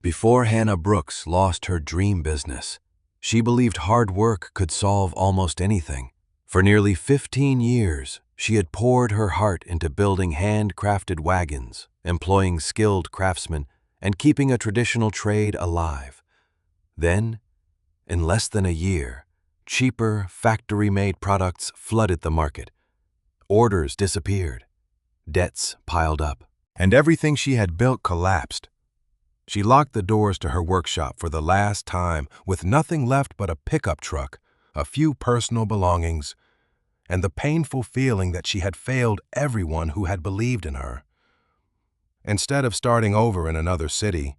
Before Hannah Brooks lost her dream business, she believed hard work could solve almost anything. For nearly 15 years, she had poured her heart into building handcrafted wagons, employing skilled craftsmen, and keeping a traditional trade alive. Then, in less than a year, cheaper, factory-made products flooded the market. Orders disappeared, debts piled up, and everything she had built collapsed. She locked the doors to her workshop for the last time with nothing left but a pickup truck, a few personal belongings, and the painful feeling that she had failed everyone who had believed in her. Instead of starting over in another city,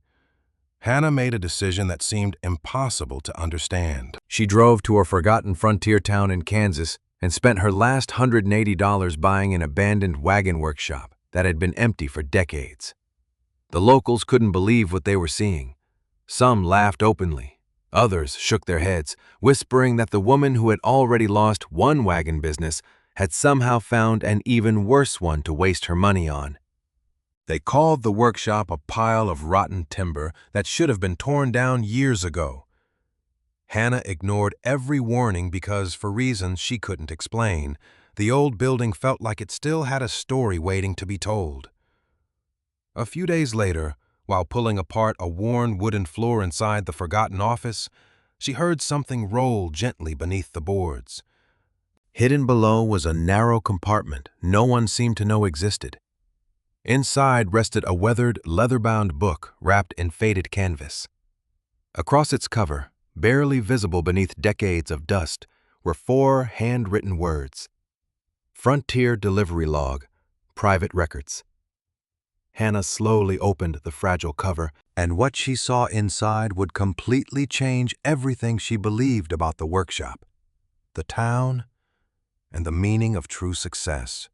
Hannah made a decision that seemed impossible to understand. She drove to a forgotten frontier town in Kansas and spent her last $180 buying an abandoned wagon workshop that had been empty for decades. The locals couldn't believe what they were seeing. Some laughed openly. Others shook their heads, whispering that the woman who had already lost one wagon business had somehow found an even worse one to waste her money on. They called the workshop a pile of rotten timber that should have been torn down years ago. Hannah ignored every warning because, for reasons she couldn't explain, the old building felt like it still had a story waiting to be told. A few days later, while pulling apart a worn wooden floor inside the forgotten office, she heard something roll gently beneath the boards. Hidden below was a narrow compartment no one seemed to know existed. Inside rested a weathered, leather-bound book wrapped in faded canvas. Across its cover, barely visible beneath decades of dust, were 4 handwritten words: Frontier Delivery Log, Private Records. Hannah slowly opened the fragile cover, and what she saw inside would completely change everything she believed about the workshop, the town, and the meaning of true success.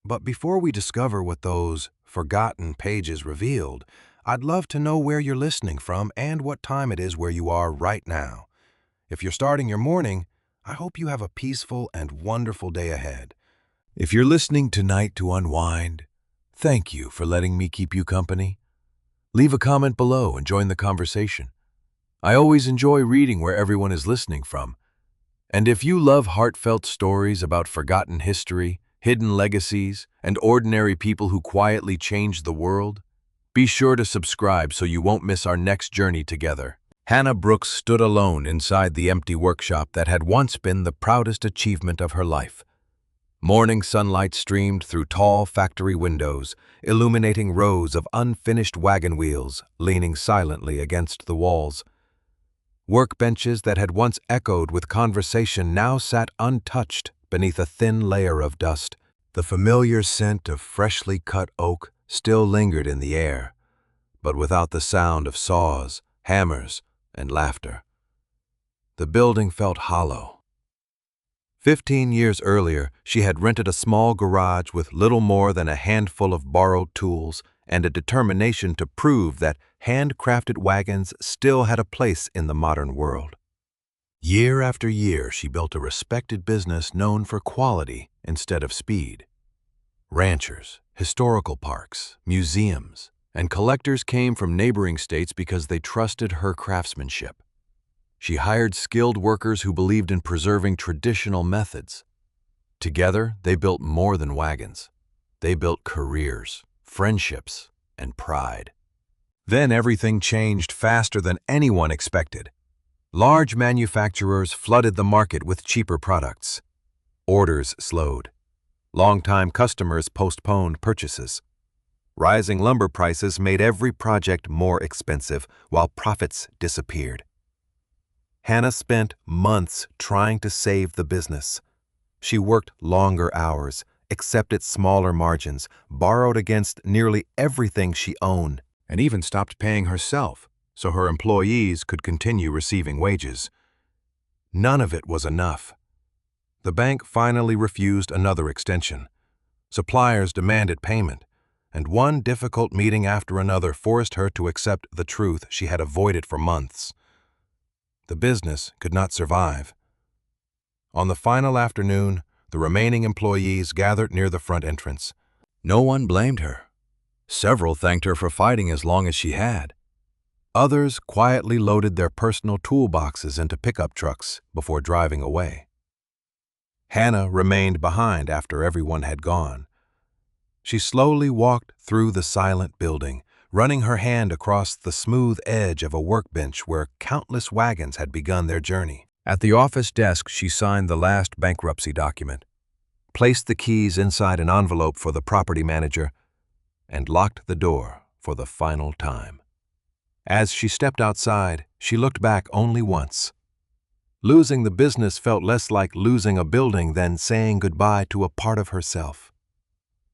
But before we discover what those forgotten pages revealed, I'd love to know where you're listening from and what time it is where you are right now. If you're starting your morning, I hope you have a peaceful and wonderful day ahead. If you're listening tonight to unwind, thank you for letting me keep you company. Leave a comment below and join the conversation. I always enjoy reading where everyone is listening from. And if you love heartfelt stories about forgotten history, hidden legacies, and ordinary people who quietly changed the world, be sure to subscribe so you won't miss our next journey together. Hannah Brooks stood alone inside the empty workshop that had once been the proudest achievement of her life. Morning sunlight streamed through tall factory windows, illuminating rows of unfinished wagon wheels leaning silently against the walls. Workbenches that had once echoed with conversation now sat untouched beneath a thin layer of dust. The familiar scent of freshly cut oak still lingered in the air, but without the sound of saws, hammers, and laughter. The building felt hollow. 15 years earlier, she had rented a small garage with little more than a handful of borrowed tools and a determination to prove that handcrafted wagons still had a place in the modern world. Year after year, she built a respected business known for quality instead of speed. Ranchers, historical parks, museums, and collectors came from neighboring states because they trusted her craftsmanship. She hired skilled workers who believed in preserving traditional methods. Together, they built more than wagons. They built careers, friendships, and pride. Then everything changed faster than anyone expected. Large manufacturers flooded the market with cheaper products. Orders slowed. Longtime customers postponed purchases. Rising lumber prices made every project more expensive, while profits disappeared. Hannah spent months trying to save the business. She worked longer hours, accepted smaller margins, borrowed against nearly everything she owned, and even stopped paying herself so her employees could continue receiving wages. None of it was enough. The bank finally refused another extension. Suppliers demanded payment, and one difficult meeting after another forced her to accept the truth she had avoided for months. The business could not survive. On the final afternoon, the remaining employees gathered near the front entrance. No one blamed her. Several thanked her for fighting as long as she had. Others quietly loaded their personal toolboxes into pickup trucks before driving away. Hannah remained behind after everyone had gone. She slowly walked through the silent building, running her hand across the smooth edge of a workbench where countless wagons had begun their journey. At the office desk, she signed the last bankruptcy document, placed the keys inside an envelope for the property manager, and locked the door for the final time. As she stepped outside, she looked back only once. Losing the business felt less like losing a building than saying goodbye to a part of herself.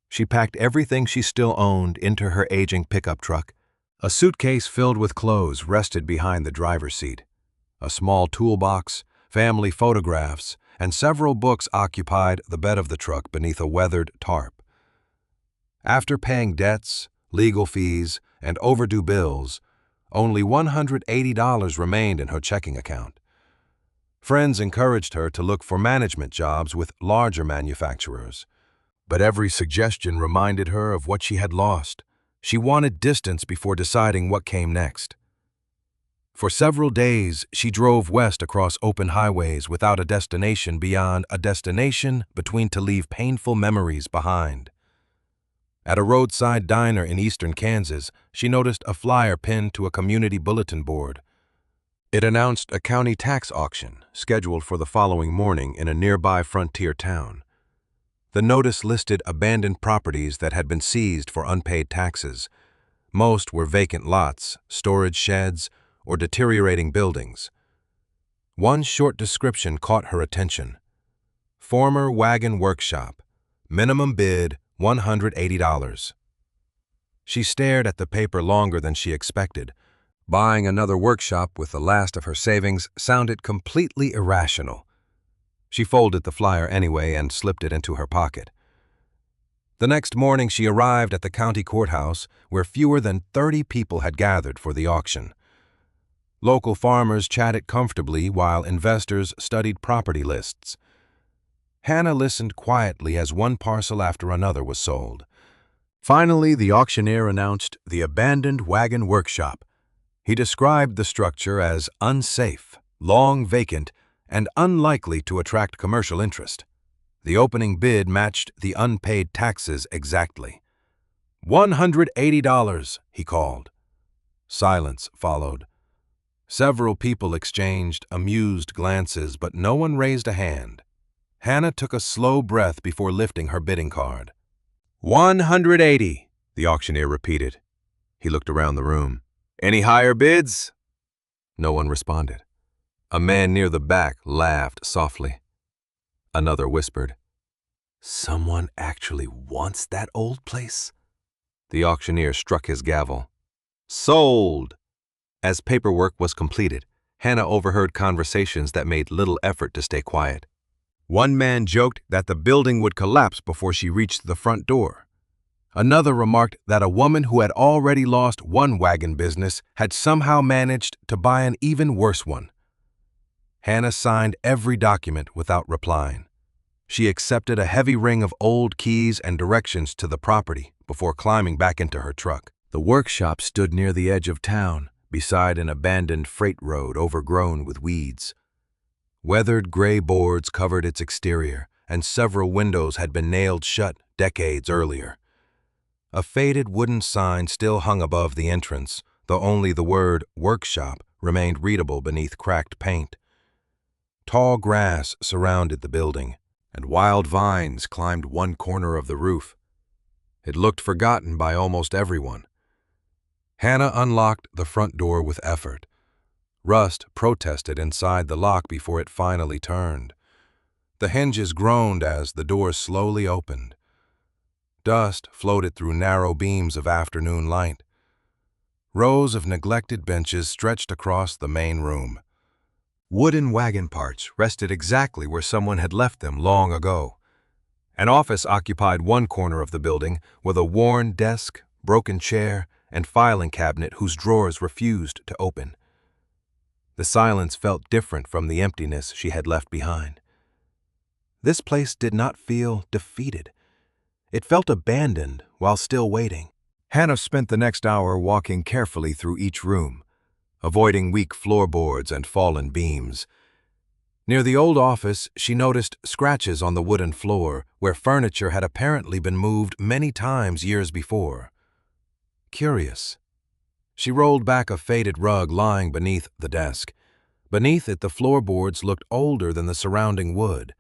She packed everything she still owned into her aging pickup truck. A suitcase filled with clothes rested behind the driver's seat. A small toolbox, family photographs, and several books occupied the bed of the truck beneath a weathered tarp. After paying debts, legal fees, and overdue bills, only $180 remained in her checking account. Friends encouraged her to look for management jobs with larger manufacturers, but every suggestion reminded her of what she had lost. She wanted distance before deciding what came next. For several days, she drove west across open highways without a destination beyond a destination between to leave painful memories behind. At a roadside diner in eastern Kansas, she noticed a flyer pinned to a community bulletin board. It announced a county tax auction scheduled for the following morning in a nearby frontier town. The notice listed abandoned properties that had been seized for unpaid taxes. Most were vacant lots, storage sheds, or deteriorating buildings. One short description caught her attention. Former Wagon workshop. Minimum bid $180. She stared at the paper longer than she expected. Buying another workshop with the last of her savings sounded completely irrational. She folded the flyer anyway and slipped it into her pocket. The next morning she arrived at the county courthouse where fewer than 30 people had gathered for the auction. Local farmers chatted comfortably while investors studied property lists. Hannah listened quietly as one parcel after another was sold. Finally, the auctioneer announced the abandoned Wagon workshop. He described the structure as unsafe, long vacant, and unlikely to attract commercial interest. The opening bid matched the unpaid taxes exactly. $180, he called. Silence followed. Several people exchanged amused glances, but no one raised a hand. Hannah took a slow breath before lifting her bidding card. $180, the auctioneer repeated. He looked around the room. Any higher bids? No one responded. A man near the back laughed softly. Another whispered, "Someone actually wants that old place?" The auctioneer struck his gavel. Sold! As paperwork was completed, Hannah overheard conversations that made little effort to stay quiet. One man joked that the building would collapse before she reached the front door. Another remarked that a woman who had already lost one wagon business had somehow managed to buy an even worse one. Hannah signed every document without replying. She accepted a heavy ring of old keys and directions to the property before climbing back into her truck. The workshop stood near the edge of town, beside an abandoned freight road overgrown with weeds. Weathered gray boards covered its exterior, and several windows had been nailed shut decades earlier. A faded wooden sign still hung above the entrance, though only the word "workshop" remained readable beneath cracked paint. Tall grass surrounded the building, and wild vines climbed one corner of the roof. It looked forgotten by almost everyone. Hannah unlocked the front door with effort. Rust protested inside the lock before it finally turned. The hinges groaned as the door slowly opened. Dust floated through narrow beams of afternoon light. Rows of neglected benches stretched across the main room. Wooden wagon parts rested exactly where someone had left them long ago. An office occupied one corner of the building with a worn desk, broken chair, and filing cabinet whose drawers refused to open. The silence felt different from the emptiness she had left behind. This place did not feel defeated. It felt abandoned while still waiting. Hannah spent the next hour walking carefully through each room, avoiding weak floorboards and fallen beams. Near the old office, she noticed scratches on the wooden floor where furniture had apparently been moved many times years before. Curious. She rolled back a faded rug lying beneath the desk. Beneath it, the floorboards looked older than the surrounding wood.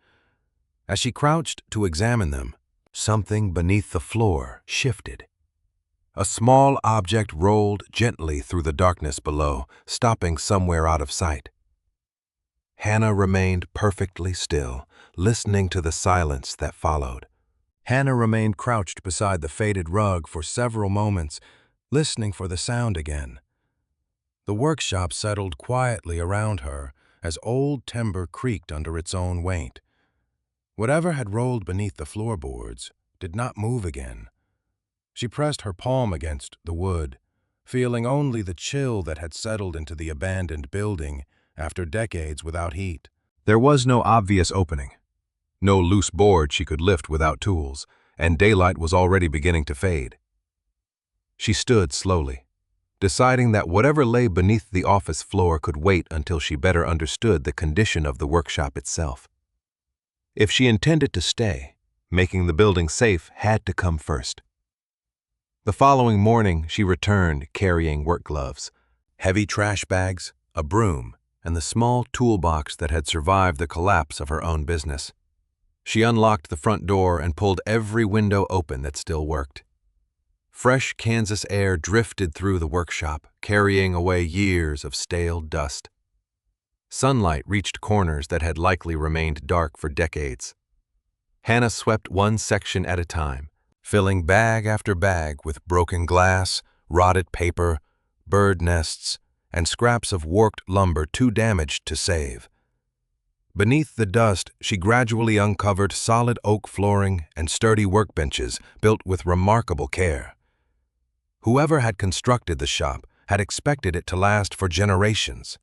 As she crouched to examine them, something beneath the floor shifted. A small object rolled gently through the darkness below, stopping somewhere out of sight. Hannah remained perfectly still, listening to the silence that followed. Hannah remained crouched beside the faded rug for several moments, listening for the sound again. The workshop settled quietly around her as old timber creaked under its own weight. Whatever had rolled beneath the floorboards did not move again. She pressed her palm against the wood, feeling only the chill that had settled into the abandoned building after decades without heat. There was no obvious opening, no loose board she could lift without tools, and daylight was already beginning to fade. She stood slowly, deciding that whatever lay beneath the office floor could wait until she better understood the condition of the workshop itself. If she intended to stay, making the building safe had to come first. The following morning, she returned carrying work gloves, heavy trash bags, a broom, and the small toolbox that had survived the collapse of her own business. She unlocked the front door and pulled every window open that still worked. Fresh Kansas air drifted through the workshop, carrying away years of stale dust. Sunlight reached corners that had likely remained dark for decades. Hannah swept one section at a time, filling bag after bag with broken glass, rotted paper, bird nests, and scraps of warped lumber too damaged to save. Beneath the dust, she gradually uncovered solid oak flooring and sturdy workbenches built with remarkable care. Whoever had constructed the shop had expected it to last for generations.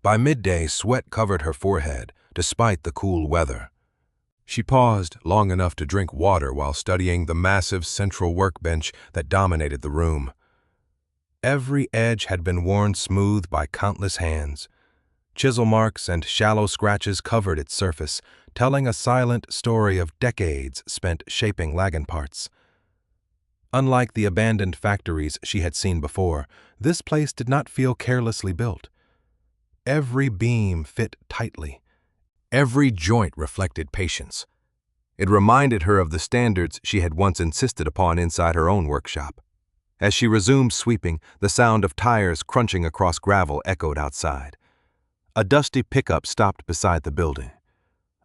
By midday, sweat covered her forehead, despite the cool weather. She paused long enough to drink water while studying the massive central workbench that dominated the room. Every edge had been worn smooth by countless hands. Chisel marks and shallow scratches covered its surface, telling a silent story of decades spent shaping wagon parts. Unlike the abandoned factories she had seen before, this place did not feel carelessly built. Every beam fit tightly. Every joint reflected patience. It reminded her of the standards she had once insisted upon inside her own workshop. As she resumed sweeping, the sound of tires crunching across gravel echoed outside. A dusty pickup stopped beside the building.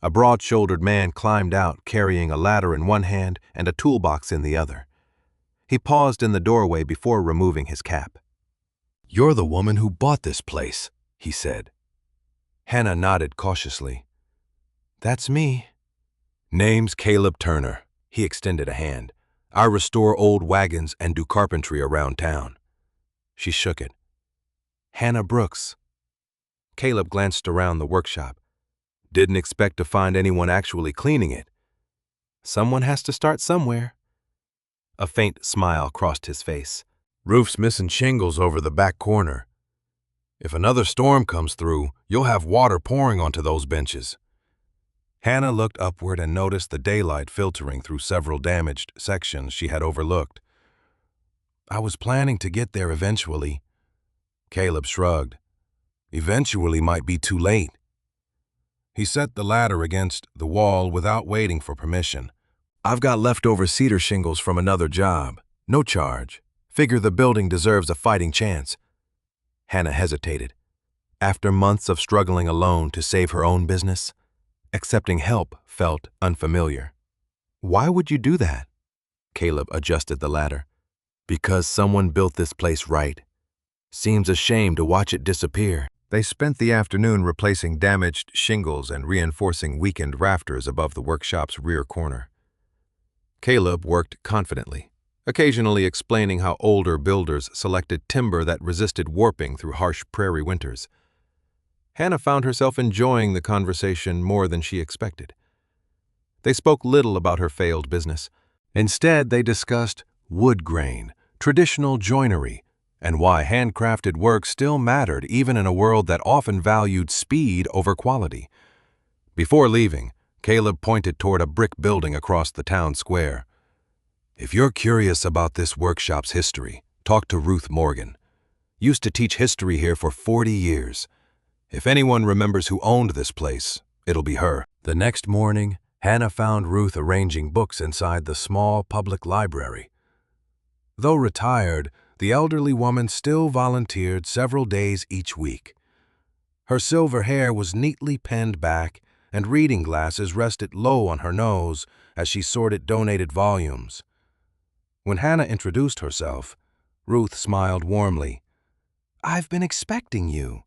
A broad-shouldered man climbed out, carrying a ladder in one hand and a toolbox in the other. He paused in the doorway before removing his cap. "You're the woman who bought this place," he said. Hannah nodded cautiously. "That's me." "Name's Caleb Turner." He extended a hand. "I restore old wagons and do carpentry around town." She shook it. "Hannah Brooks." Caleb glanced around the workshop. "Didn't expect to find anyone actually cleaning it." "Someone has to start somewhere." A faint smile crossed his face. "Roof's missing shingles over the back corner. If another storm comes through, you'll have water pouring onto those benches." Hannah looked upward and noticed the daylight filtering through several damaged sections she had overlooked. "I was planning to get there eventually." Caleb shrugged. "Eventually might be too late." He set the ladder against the wall without waiting for permission. "I've got leftover cedar shingles from another job. No charge. Figure the building deserves a fighting chance." Hannah hesitated. After months of struggling alone to save her own business, accepting help felt unfamiliar. "Why would you do that?" Caleb adjusted the ladder. "Because someone built this place right. Seems a shame to watch it disappear." They spent the afternoon replacing damaged shingles and reinforcing weakened rafters above the workshop's rear corner. Caleb worked confidently, occasionally explaining how older builders selected timber that resisted warping through harsh prairie winters. Hannah found herself enjoying the conversation more than she expected. They spoke little about her failed business. Instead, they discussed wood grain, traditional joinery, and why handcrafted work still mattered even in a world that often valued speed over quality. Before leaving, Caleb pointed toward a brick building across the town square. "If you're curious about this workshop's history, talk to Ruth Morgan. Used to teach history here for 40 years. If anyone remembers who owned this place, it'll be her." The next morning, Hannah found Ruth arranging books inside the small public library. Though retired, the elderly woman still volunteered several days each week. Her silver hair was neatly pinned back, and reading glasses rested low on her nose as she sorted donated volumes. When Hannah introduced herself, Ruth smiled warmly. "I've been expecting you."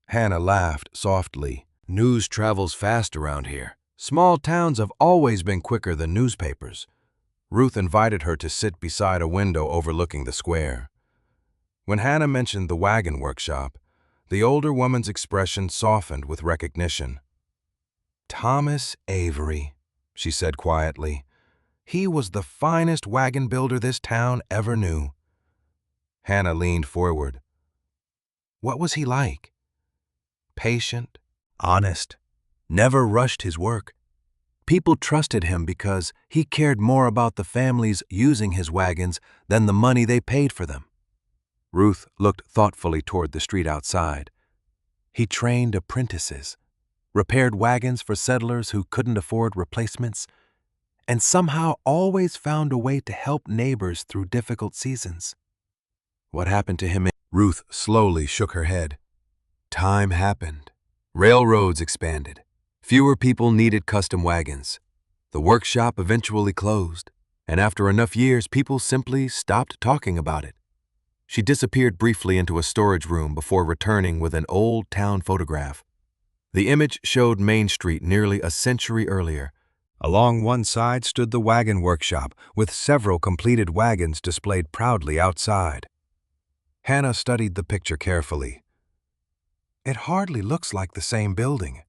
Hannah laughed softly. "News travels fast around here. Small towns have always been quicker than newspapers." Ruth invited her to sit beside a window overlooking the square. When Hannah mentioned the Wagon workshop, the older woman's expression softened with recognition. "Thomas Avery," she said quietly. "He was the finest wagon builder this town ever knew." Hannah leaned forward. "What was he like?" "Patient, honest, never rushed his work. People trusted him because he cared more about the families using his wagons than the money they paid for them." Ruth looked thoughtfully toward the street outside. "He trained apprentices, repaired wagons for settlers who couldn't afford replacements, and somehow always found a way to help neighbors through difficult seasons." "What happened to him?" Ruth slowly shook her head. "Time happened. Railroads expanded. Fewer people needed custom wagons. The workshop eventually closed, and after enough years, people simply stopped talking about it." She disappeared briefly into a storage room before returning with an old town photograph. The image showed Main Street nearly a century earlier. Along one side stood the wagon workshop, with several completed wagons displayed proudly outside. Hannah studied the picture carefully. "It hardly looks like the same building."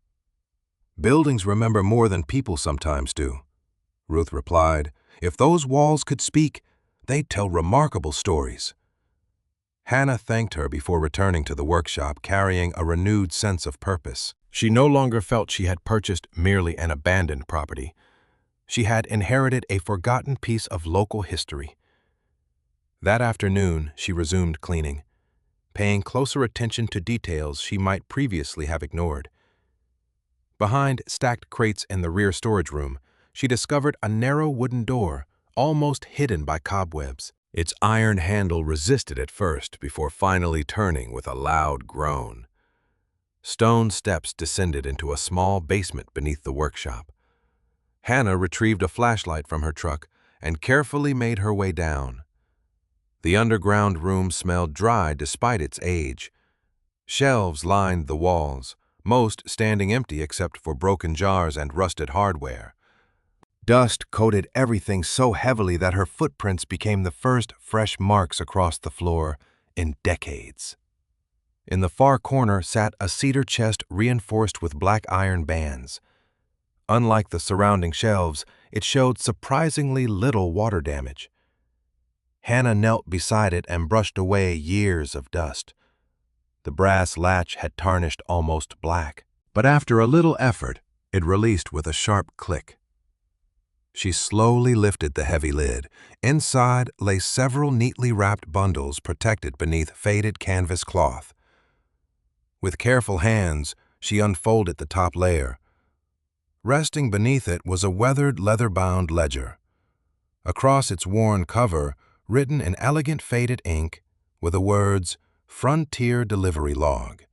"Buildings remember more than people sometimes do," Ruth replied. "If those walls could speak, they'd tell remarkable stories." Hannah thanked her before returning to the workshop, carrying a renewed sense of purpose. She no longer felt she had purchased merely an abandoned property. She had inherited a forgotten piece of local history. That afternoon, she resumed cleaning, paying closer attention to details she might previously have ignored. Behind stacked crates in the rear storage room, she discovered a narrow wooden door, almost hidden by cobwebs. Its iron handle resisted at first before finally turning with a loud groan. Stone steps descended into a small basement beneath the workshop. Hannah retrieved a flashlight from her truck and carefully made her way down. The underground room smelled dry despite its age. Shelves lined the walls, most standing empty except for broken jars and rusted hardware. Dust coated everything so heavily that her footprints became the first fresh marks across the floor in decades. In the far corner sat a cedar chest reinforced with black iron bands. Unlike the surrounding shelves, it showed surprisingly little water damage. Hannah knelt beside it and brushed away years of dust. The brass latch had tarnished almost black, but after a little effort, it released with a sharp click. She slowly lifted the heavy lid. Inside lay several neatly wrapped bundles protected beneath faded canvas cloth. With careful hands, she unfolded the top layer. Resting beneath it was a weathered leather-bound ledger. Across its worn cover, written in elegant faded ink, were the words, "Frontier Delivery Log."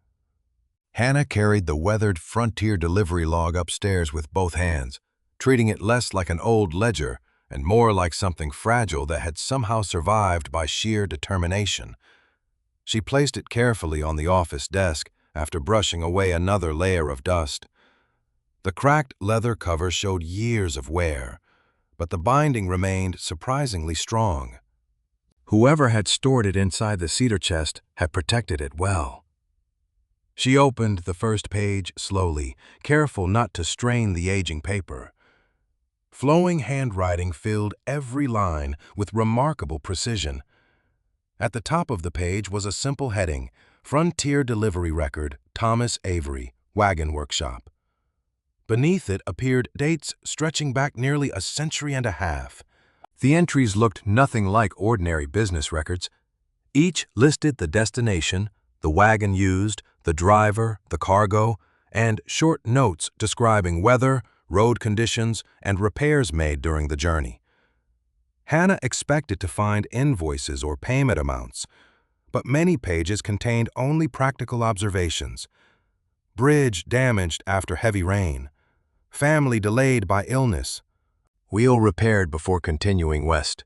Hannah carried the weathered Frontier Delivery Log upstairs with both hands, treating it less like an old ledger and more like something fragile that had somehow survived by sheer determination. She placed it carefully on the office desk after brushing away another layer of dust. The cracked leather cover showed years of wear, but the binding remained surprisingly strong. Whoever had stored it inside the cedar chest had protected it well. She opened the first page slowly, careful not to strain the aging paper. Flowing handwriting filled every line with remarkable precision. At the top of the page was a simple heading, Frontier Delivery Record, Thomas Avery, Wagon Workshop. Beneath it appeared dates stretching back nearly a century and a half. The entries looked nothing like ordinary business records. Each listed the destination, the wagon used, the driver, the cargo, and short notes describing weather, road conditions, and repairs made during the journey. Hannah expected to find invoices or payment amounts, but many pages contained only practical observations. Bridge damaged after heavy rain. Family delayed by illness. Wheel repaired before continuing west.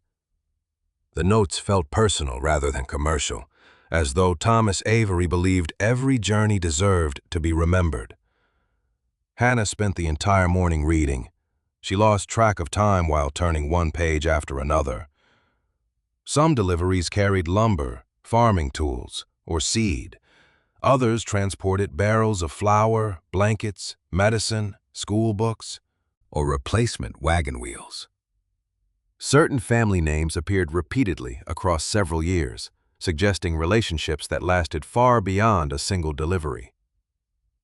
The notes felt personal rather than commercial, as though Thomas Avery believed every journey deserved to be remembered. Hannah spent the entire morning reading. She lost track of time while turning one page after another. Some deliveries carried lumber, farming tools, or seed. Others transported barrels of flour, blankets, medicine, school books, or replacement wagon wheels. Certain family names appeared repeatedly across several years, suggesting relationships that lasted far beyond a single delivery.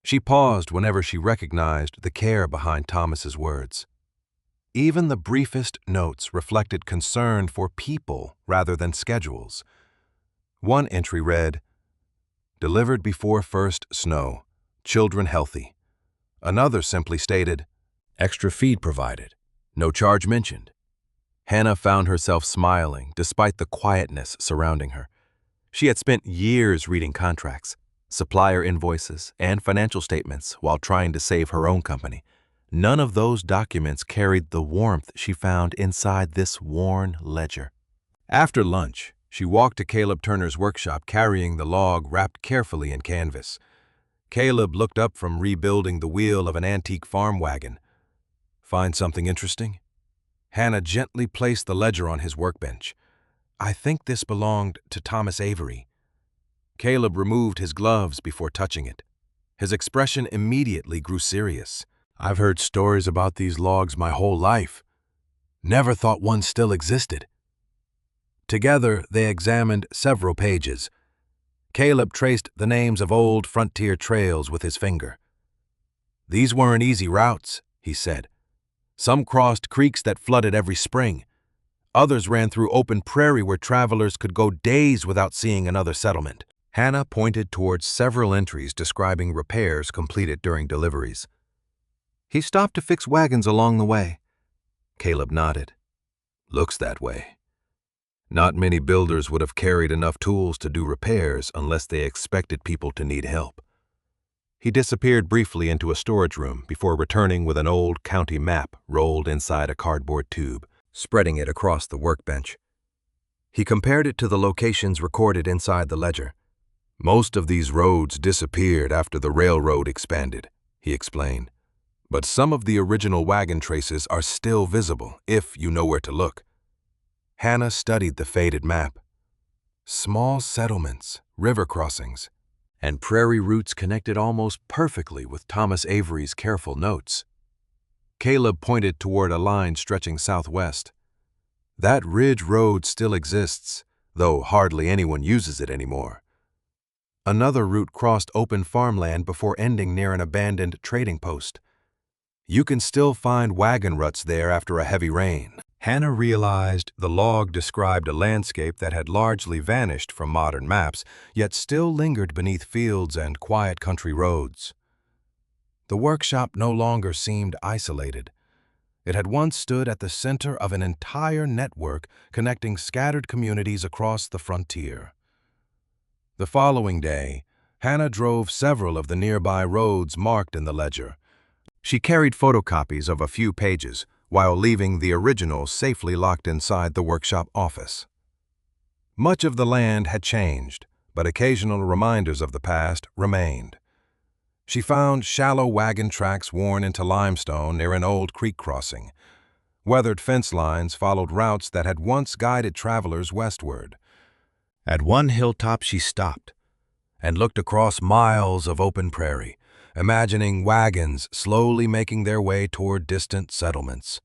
She paused whenever she recognized the care behind Thomas's words. Even the briefest notes reflected concern for people rather than schedules. One entry read, "Delivered before first snow, children healthy." Another simply stated, "Extra feed provided, no charge mentioned." Hannah found herself smiling despite the quietness surrounding her. She had spent years reading contracts, supplier invoices, and financial statements while trying to save her own company. None of those documents carried the warmth she found inside this worn ledger. After lunch, she walked to Caleb Turner's workshop carrying the log wrapped carefully in canvas. Caleb looked up from rebuilding the wheel of an antique farm wagon. "Find something interesting?" Hannah gently placed the ledger on his workbench. "I think this belonged to Thomas Avery." Caleb removed his gloves before touching it. His expression immediately grew serious. "I've heard stories about these logs my whole life. Never thought one still existed." Together, they examined several pages. Caleb traced the names of old frontier trails with his finger. "These weren't easy routes," he said. "Some crossed creeks that flooded every spring. Others ran through open prairie where travelers could go days without seeing another settlement." Hannah pointed towards several entries describing repairs completed during deliveries. "He stopped to fix wagons along the way." Caleb nodded. "Looks that way. Not many builders would have carried enough tools to do repairs unless they expected people to need help." He disappeared briefly into a storage room before returning with an old county map rolled inside a cardboard tube, spreading it across the workbench. He compared it to the locations recorded inside the ledger. "Most of these roads disappeared after the railroad expanded," he explained. "But some of the original wagon traces are still visible if you know where to look." Hannah studied the faded map. Small settlements, river crossings, and prairie routes connected almost perfectly with Thomas Avery's careful notes. Caleb pointed toward a line stretching southwest. "That ridge road still exists, though hardly anyone uses it anymore." Another route crossed open farmland before ending near an abandoned trading post. "You can still find wagon ruts there after a heavy rain." Hannah realized the log described a landscape that had largely vanished from modern maps, yet still lingered beneath fields and quiet country roads. The workshop no longer seemed isolated. It had once stood at the center of an entire network connecting scattered communities across the frontier. The following day, Hannah drove several of the nearby roads marked in the ledger. She carried photocopies of a few pages, while leaving the originals safely locked inside the workshop office. Much of the land had changed, but occasional reminders of the past remained. She found shallow wagon tracks worn into limestone near an old creek crossing. Weathered fence lines followed routes that had once guided travelers westward. At one hilltop she stopped and looked across miles of open prairie, imagining wagons slowly making their way toward distant settlements.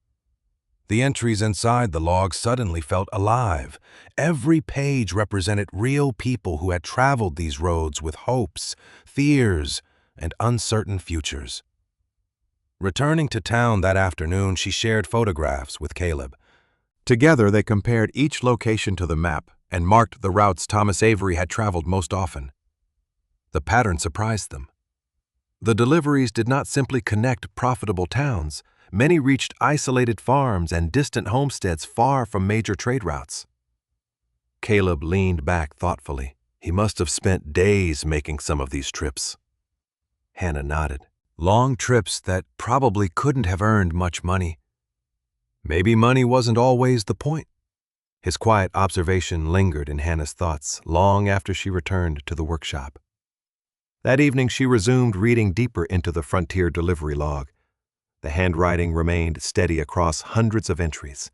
The entries inside the log suddenly felt alive. Every page represented real people who had traveled these roads with hopes, fears, and uncertain futures. Returning to town that afternoon, she shared photographs with Caleb. Together, they compared each location to the map and marked the routes Thomas Avery had traveled most often. The pattern surprised them. The deliveries did not simply connect profitable towns. Many reached isolated farms and distant homesteads far from major trade routes. Caleb leaned back thoughtfully. He must have spent days making some of these trips. Hannah nodded. Long trips that probably couldn't have earned much money. Maybe money wasn't always the point. His quiet observation lingered in Hannah's thoughts long after she returned to the workshop. That evening, she resumed reading deeper into the Frontier delivery log. The handwriting remained steady across hundreds of entries.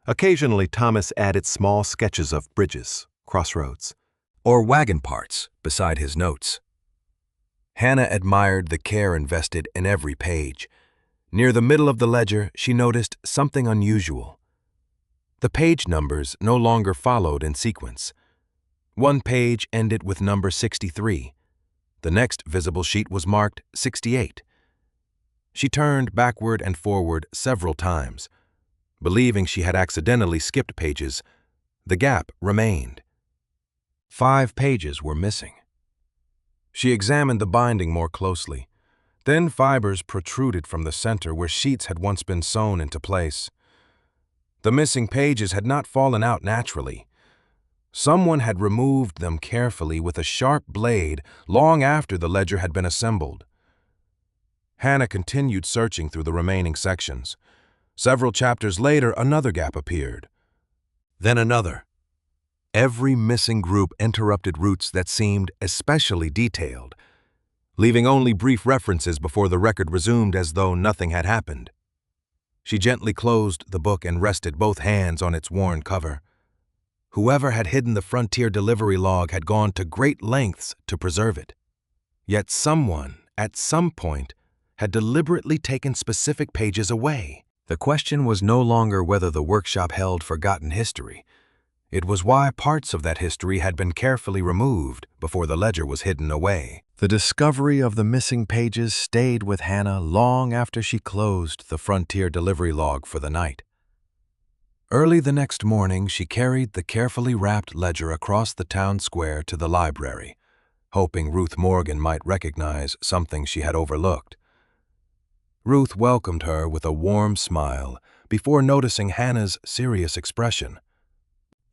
Occasionally, Thomas added small sketches of bridges, crossroads, or wagon parts beside his notes. Hannah admired the care invested in every page. Near the middle of the ledger, she noticed something unusual. The page numbers no longer followed in sequence. One page ended with number 63. The next visible sheet was marked 68. She turned backward and forward several times. Believing she had accidentally skipped pages, the gap remained. 5 pages were missing. She examined the binding more closely. Thin fibers protruded from the center where sheets had once been sewn into place. The missing pages had not fallen out naturally. Someone had removed them carefully with a sharp blade long after the ledger had been assembled. Hannah continued searching through the remaining sections. Several chapters later, another gap appeared. Then another. Every missing group interrupted routes that seemed especially detailed, leaving only brief references before the record resumed as though nothing had happened. She gently closed the book and rested both hands on its worn cover. Whoever had hidden the Frontier delivery log had gone to great lengths to preserve it. Yet someone, at some point, had deliberately taken specific pages away. The question was no longer whether the workshop held forgotten history. It was why parts of that history had been carefully removed before the ledger was hidden away. The discovery of the missing pages stayed with Hannah long after she closed the Frontier delivery log for the night. Early the next morning, she carried the carefully wrapped ledger across the town square to the library, hoping Ruth Morgan might recognize something she had overlooked. Ruth welcomed her with a warm smile before noticing Hannah's serious expression.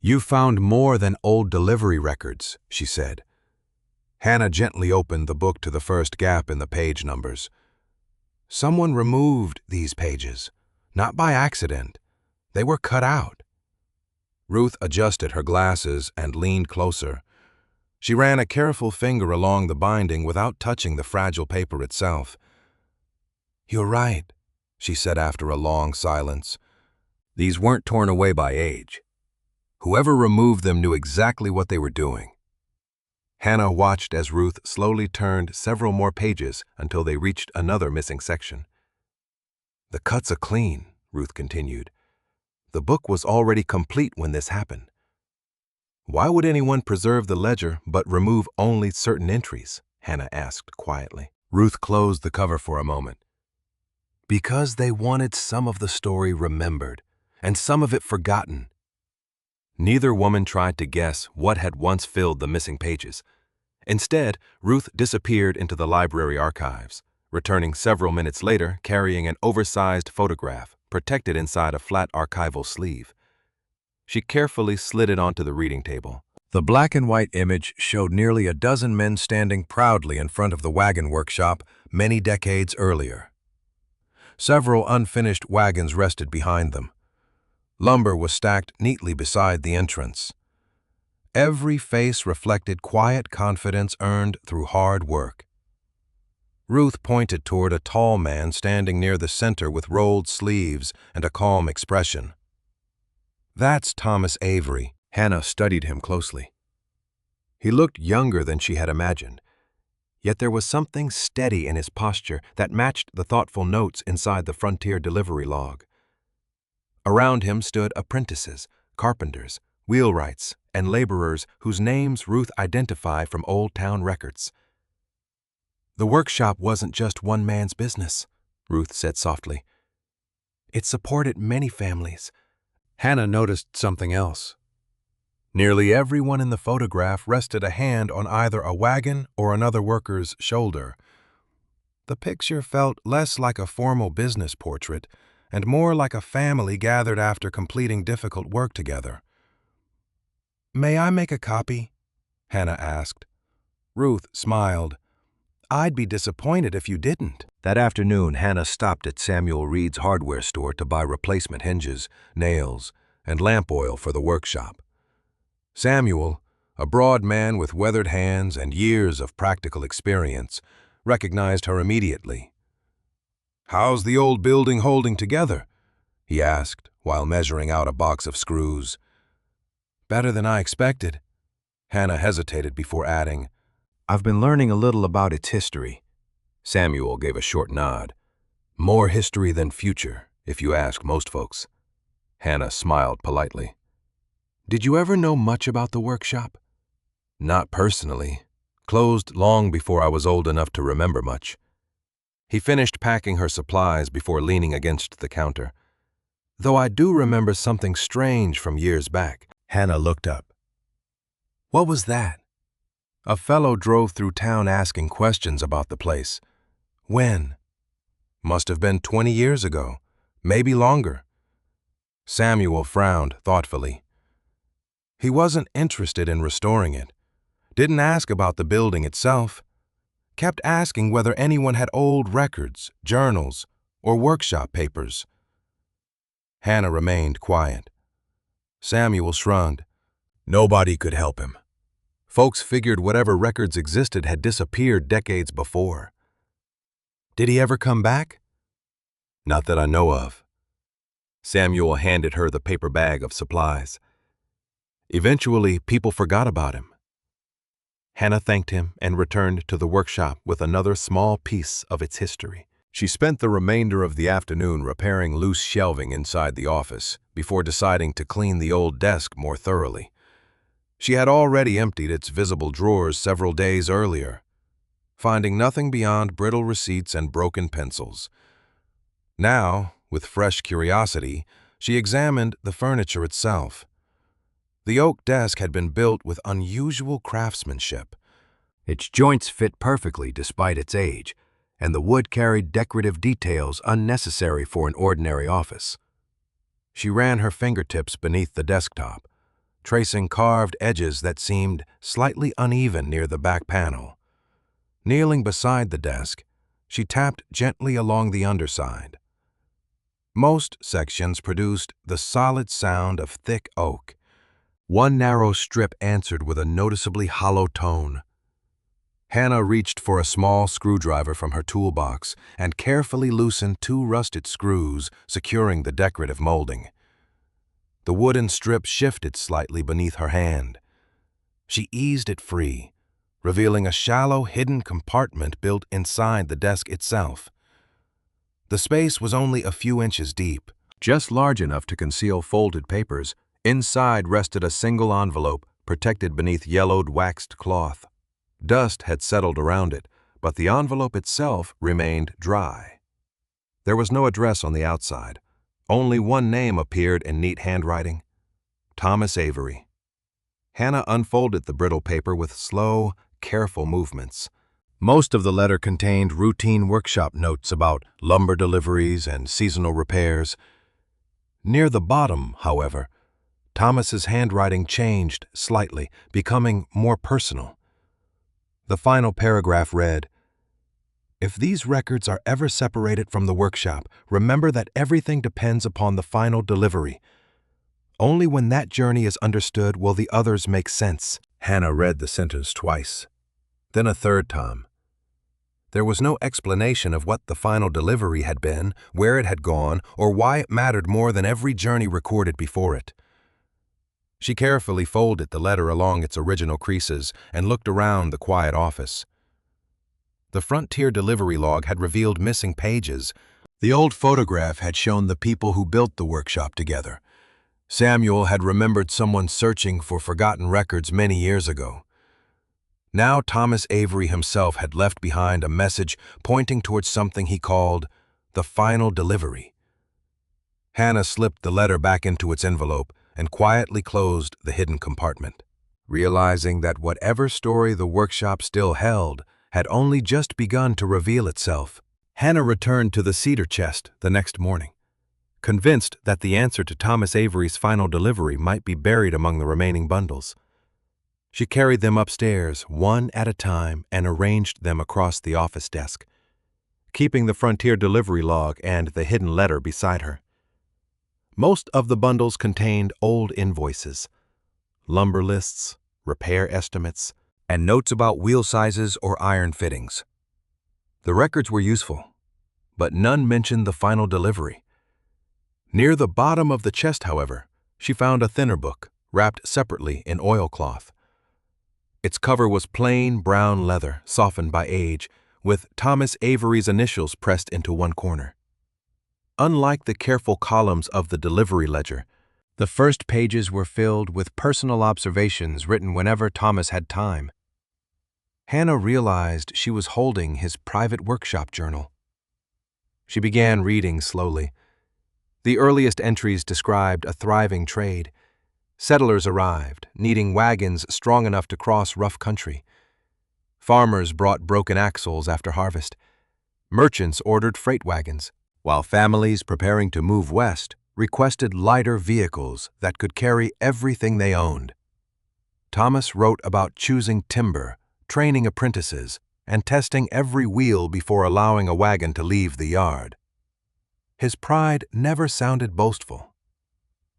"You found more than old delivery records," she said. Hannah gently opened the book to the first gap in the page numbers. Someone removed these pages, not by accident. They were cut out. Ruth adjusted her glasses and leaned closer. She ran a careful finger along the binding without touching the fragile paper itself. "You're right," she said after a long silence. "These weren't torn away by age. Whoever removed them knew exactly what they were doing." Hannah watched as Ruth slowly turned several more pages until they reached another missing section. "The cuts are clean," Ruth continued. "The book was already complete when this happened." "Why would anyone preserve the ledger but remove only certain entries?" Hannah asked quietly. Ruth closed the cover for a moment. "Because they wanted some of the story remembered and some of it forgotten." Neither woman tried to guess what had once filled the missing pages. Instead, Ruth disappeared into the library archives, returning several minutes later carrying an oversized photograph protected inside a flat archival sleeve. She carefully slid it onto the reading table. The black and white image showed nearly a dozen men standing proudly in front of the wagon workshop many decades earlier. Several unfinished wagons rested behind them. Lumber was stacked neatly beside the entrance. Every face reflected quiet confidence earned through hard work. Ruth pointed toward a tall man standing near the center with rolled sleeves and a calm expression. "That's Thomas Avery." Hannah studied him closely. He looked younger than she had imagined, yet there was something steady in his posture that matched the thoughtful notes inside the Frontier delivery log. Around him stood apprentices, carpenters, wheelwrights, and laborers whose names Ruth identified from old town records. The workshop wasn't just one man's business, Ruth said softly. It supported many families. Hannah noticed something else. Nearly everyone in the photograph rested a hand on either a wagon or another worker's shoulder. The picture felt less like a formal business portrait and more like a family gathered after completing difficult work together. "May I make a copy?" Hannah asked. Ruth smiled. "I'd be disappointed if you didn't." That afternoon, Hannah stopped at Samuel Reed's hardware store to buy replacement hinges, nails, and lamp oil for the workshop. Samuel, a broad man with weathered hands and years of practical experience, recognized her immediately. "How's the old building holding together?" he asked while measuring out a box of screws. "Better than I expected." Hannah hesitated before adding, "I've been learning a little about its history." Samuel gave a short nod. "More history than future, if you ask most folks." Hannah smiled politely. "Did you ever know much about the workshop?" "Not personally. Closed long before I was old enough to remember much." He finished packing her supplies before leaning against the counter. "Though I do remember something strange from years back." Hannah looked up. "What was that?" "A fellow drove through town asking questions about the place." "When?" "Must have been 20 years ago, maybe longer." Samuel frowned thoughtfully. He wasn't interested in restoring it. Didn't ask about the building itself. Kept asking whether anyone had old records, journals, or workshop papers. Hannah remained quiet. Samuel shrugged. Nobody could help him. Folks figured whatever records existed had disappeared decades before. "Did he ever come back?" "Not that I know of." Samuel handed her the paper bag of supplies. "Eventually, people forgot about him." Hannah thanked him and returned to the workshop with another small piece of its history. She spent the remainder of the afternoon repairing loose shelving inside the office before deciding to clean the old desk more thoroughly. She had already emptied its visible drawers several days earlier, finding nothing beyond brittle receipts and broken pencils. Now, with fresh curiosity, she examined the furniture itself. The oak desk had been built with unusual craftsmanship. Its joints fit perfectly despite its age, and the wood carried decorative details unnecessary for an ordinary office. She ran her fingertips beneath the desktop, tracing carved edges that seemed slightly uneven near the back panel. Kneeling beside the desk, she tapped gently along the underside. Most sections produced the solid sound of thick oak. One narrow strip answered with a noticeably hollow tone. Hannah reached for a small screwdriver from her toolbox and carefully loosened 2 rusted screws securing the decorative molding. The wooden strip shifted slightly beneath her hand. She eased it free, revealing a shallow, hidden compartment built inside the desk itself. The space was only a few inches deep, just large enough to conceal folded papers. Inside rested a single envelope protected beneath yellowed waxed cloth. Dust had settled around it, but the envelope itself remained dry. There was no address on the outside. Only one name appeared in neat handwriting: Thomas Avery. Hannah unfolded the brittle paper with slow, careful movements. Most of the letter contained routine workshop notes about lumber deliveries and seasonal repairs. Near the bottom, however, Thomas's handwriting changed slightly, becoming more personal. The final paragraph read, "If these records are ever separated from the workshop, remember that everything depends upon the final delivery. Only when that journey is understood will the others make sense." Hannah read the sentence twice, then a third time. There was no explanation of what the final delivery had been, where it had gone, or why it mattered more than every journey recorded before it. She carefully folded the letter along its original creases and looked around the quiet office. The Frontier delivery log had revealed missing pages. The old photograph had shown the people who built the workshop together. Samuel had remembered someone searching for forgotten records many years ago. Now Thomas Avery himself had left behind a message pointing towards something he called the final delivery. Hannah slipped the letter back into its envelope and quietly closed the hidden compartment, realizing that whatever story the workshop still held had only just begun to reveal itself. Hannah returned to the cedar chest the next morning, convinced that the answer to Thomas Avery's final delivery might be buried among the remaining bundles. She carried them upstairs, one at a time, and arranged them across the office desk, keeping the Frontier delivery log and the hidden letter beside her. Most of the bundles contained old invoices, lumber lists, repair estimates, and notes about wheel sizes or iron fittings. The records were useful, but none mentioned the final delivery. Near the bottom of the chest, however, she found a thinner book, wrapped separately in oilcloth. Its cover was plain brown leather, softened by age, with Thomas Avery's initials pressed into one corner. Unlike the careful columns of the delivery ledger, the first pages were filled with personal observations written whenever Thomas had time. Hannah realized she was holding his private workshop journal. She began reading slowly. The earliest entries described a thriving trade. Settlers arrived, needing wagons strong enough to cross rough country. Farmers brought broken axles after harvest. Merchants ordered freight wagons, while families preparing to move west requested lighter vehicles that could carry everything they owned. Thomas wrote about choosing timber, training apprentices, and testing every wheel before allowing a wagon to leave the yard. His pride never sounded boastful.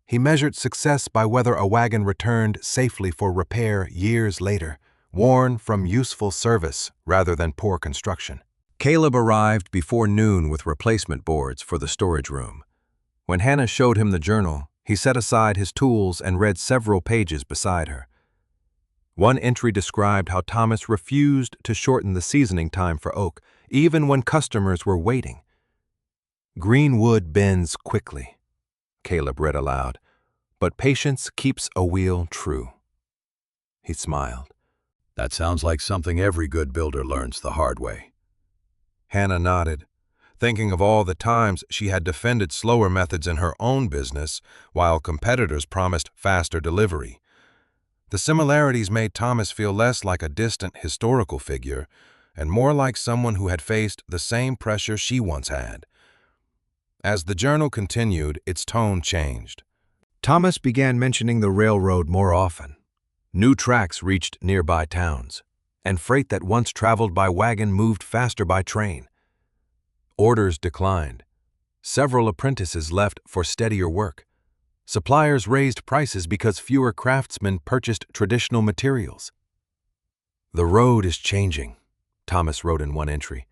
He measured success by whether a wagon returned safely for repair years later, worn from useful service rather than poor construction. Caleb arrived before noon with replacement boards for the storage room. When Hannah showed him the journal, he set aside his tools and read several pages beside her. One entry described how Thomas refused to shorten the seasoning time for oak, even when customers were waiting. "Green wood bends quickly," Caleb read aloud, "but patience keeps a wheel true." He smiled. "That sounds like something every good builder learns the hard way." Hannah nodded, thinking of all the times she had defended slower methods in her own business while competitors promised faster delivery. The similarities made Thomas feel less like a distant historical figure and more like someone who had faced the same pressure she once had. As the journal continued, its tone changed. Thomas began mentioning the railroad more often. New tracks reached nearby towns, and freight that once traveled by wagon moved faster by train. Orders declined. Several apprentices left for steadier work. Suppliers raised prices because fewer craftsmen purchased traditional materials. "The road is changing," Thomas wrote in one entry.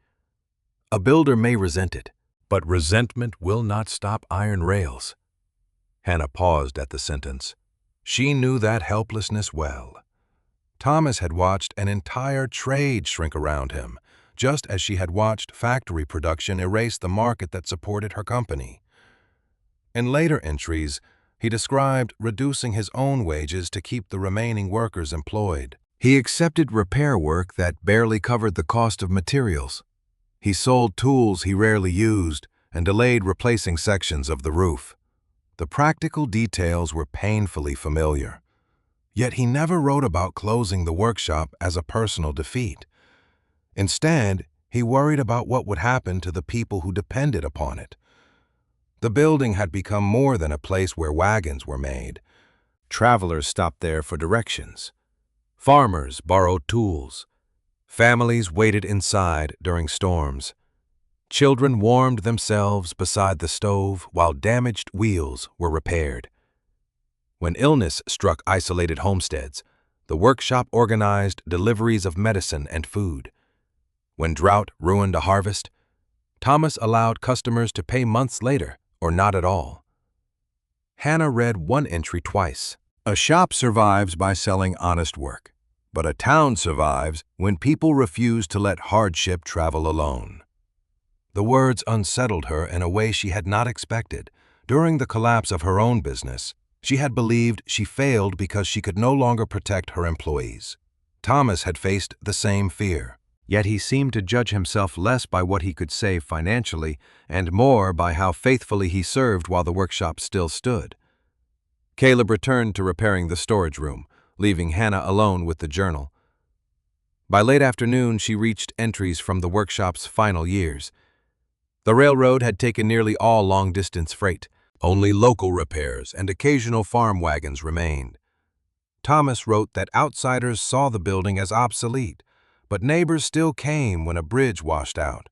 "A builder may resent it, but resentment will not stop iron rails." Hannah paused at the sentence. She knew that helplessness well. Thomas had watched an entire trade shrink around him, just as she had watched factory production erase the market that supported her company. In later entries, he described reducing his own wages to keep the remaining workers employed. He accepted repair work that barely covered the cost of materials. He sold tools he rarely used and delayed replacing sections of the roof. The practical details were painfully familiar. Yet he never wrote about closing the workshop as a personal defeat. Instead, he worried about what would happen to the people who depended upon it. The building had become more than a place where wagons were made. Travelers stopped there for directions. Farmers borrowed tools. Families waited inside during storms. Children warmed themselves beside the stove while damaged wheels were repaired. When illness struck isolated homesteads, the workshop organized deliveries of medicine and food. When drought ruined a harvest, Thomas allowed customers to pay months later or not at all. Hannah read one entry twice. "A shop survives by selling honest work, but a town survives when people refuse to let hardship travel alone." The words unsettled her in a way she had not expected. During the collapse of her own business, she had believed she failed because she could no longer protect her employees. Thomas had faced the same fear, yet he seemed to judge himself less by what he could save financially and more by how faithfully he served while the workshop still stood. Caleb returned to repairing the storage room, leaving Hannah alone with the journal. By late afternoon, she reached entries from the workshop's final years. The railroad had taken nearly all long-distance freight. Only local repairs and occasional farm wagons remained. Thomas wrote that outsiders saw the building as obsolete, but neighbors still came when a bridge washed out,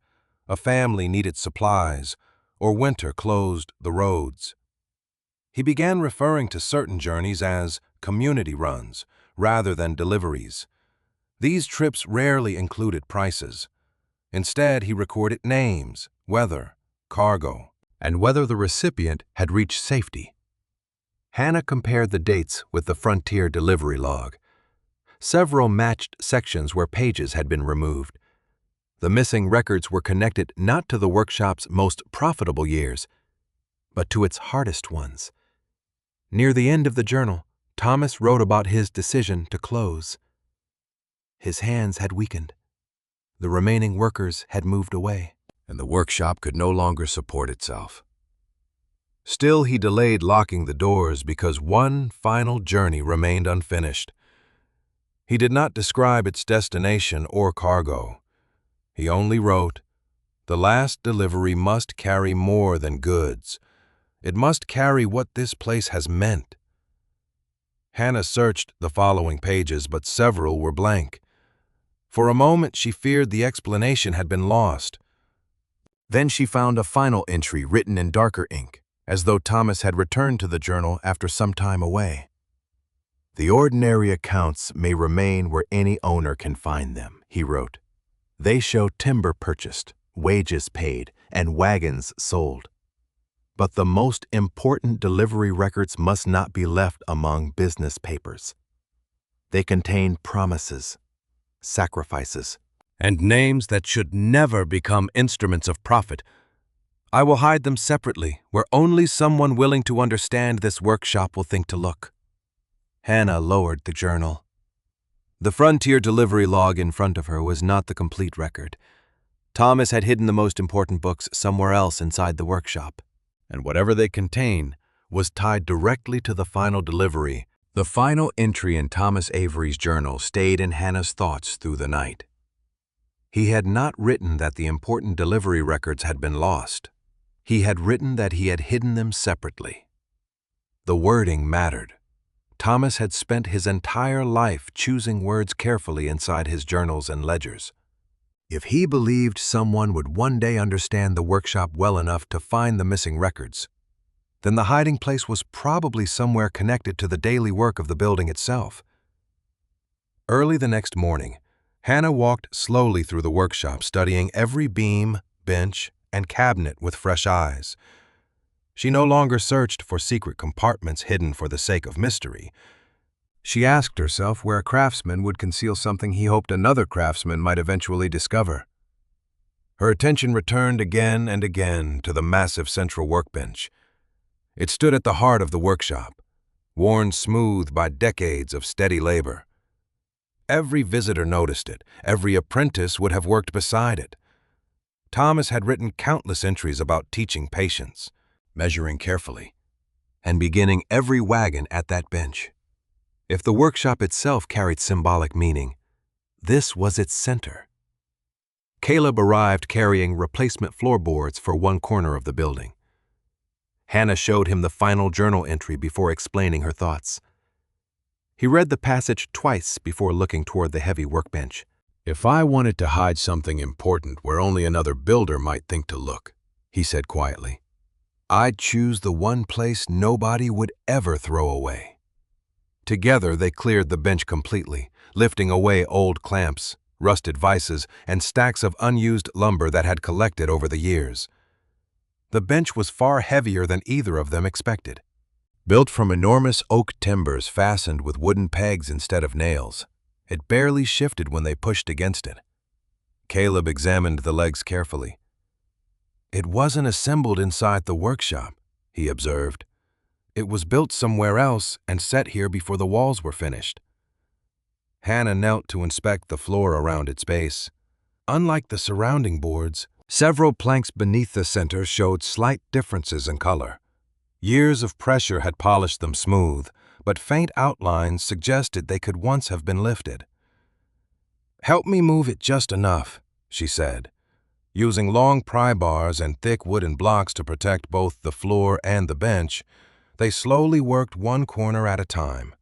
a family needed supplies, or winter closed the roads. He began referring to certain journeys as community runs rather than deliveries. These trips rarely included prices. Instead, he recorded names, weather, cargo, and whether the recipient had reached safety. Hannah compared the dates with the Frontier delivery log. Several matched sections where pages had been removed. The missing records were connected not to the workshop's most profitable years, but to its hardest ones. Near the end of the journal, Thomas wrote about his decision to close. His hands had weakened. The remaining workers had moved away, and the workshop could no longer support itself. Still, he delayed locking the doors because one final journey remained unfinished. He did not describe its destination or cargo. He only wrote, "The last delivery must carry more than goods. It must carry what this place has meant." Hannah searched the following pages, but several were blank. For a moment, she feared the explanation had been lost. Then she found a final entry written in darker ink, as though Thomas had returned to the journal after some time away. "The ordinary accounts may remain where any owner can find them," he wrote. "They show timber purchased, wages paid, and wagons sold. But the most important delivery records must not be left among business papers. They contain promises, sacrifices, and names that should never become instruments of profit. I will hide them separately, where only someone willing to understand this workshop will think to look." Hannah lowered the journal. The Frontier delivery log in front of her was not the complete record. Thomas had hidden the most important books somewhere else inside the workshop, and whatever they contained was tied directly to the final delivery. The final entry in Thomas Avery's journal stayed in Hannah's thoughts through the night. He had not written that the important delivery records had been lost. He had written that he had hidden them separately. The wording mattered. Thomas had spent his entire life choosing words carefully inside his journals and ledgers. If he believed someone would one day understand the workshop well enough to find the missing records, then the hiding place was probably somewhere connected to the daily work of the building itself. Early the next morning, Hannah walked slowly through the workshop, studying every beam, bench, and cabinet with fresh eyes. She no longer searched for secret compartments hidden for the sake of mystery. She asked herself where a craftsman would conceal something he hoped another craftsman might eventually discover. Her attention returned again and again to the massive central workbench. It stood at the heart of the workshop, worn smooth by decades of steady labor. Every visitor noticed it. Every apprentice would have worked beside it. Thomas had written countless entries about teaching patience, measuring carefully, and beginning every wagon at that bench. If the workshop itself carried symbolic meaning, this was its center. Caleb arrived carrying replacement floorboards for one corner of the building. Hannah showed him the final journal entry before explaining her thoughts. He read the passage twice before looking toward the heavy workbench. "If I wanted to hide something important where only another builder might think to look," he said quietly, "I'd choose the one place nobody would ever throw away." Together they cleared the bench completely, lifting away old clamps, rusted vices, and stacks of unused lumber that had collected over the years. The bench was far heavier than either of them expected. Built from enormous oak timbers fastened with wooden pegs instead of nails, it barely shifted when they pushed against it. Caleb examined the legs carefully. "It wasn't assembled inside the workshop," he observed. "It was built somewhere else and set here before the walls were finished." Hannah knelt to inspect the floor around its base. Unlike the surrounding boards, several planks beneath the center showed slight differences in color. Years of pressure had polished them smooth, but faint outlines suggested they could once have been lifted. "Help me move it just enough," she said. Using long pry bars and thick wooden blocks to protect both the floor and the bench, they slowly worked one corner at a time.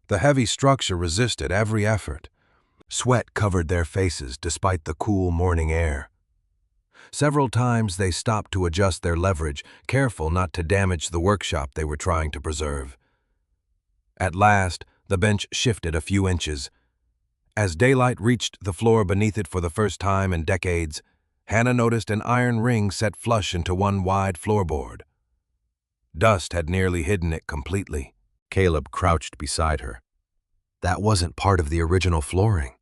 The heavy structure resisted every effort. Sweat covered their faces despite the cool morning air. Several times they stopped to adjust their leverage, careful not to damage the workshop they were trying to preserve. At last, the bench shifted a few inches. As daylight reached the floor beneath it for the first time in decades, Hannah noticed an iron ring set flush into one wide floorboard. Dust had nearly hidden it completely. Caleb crouched beside her. That wasn't part of the original flooring.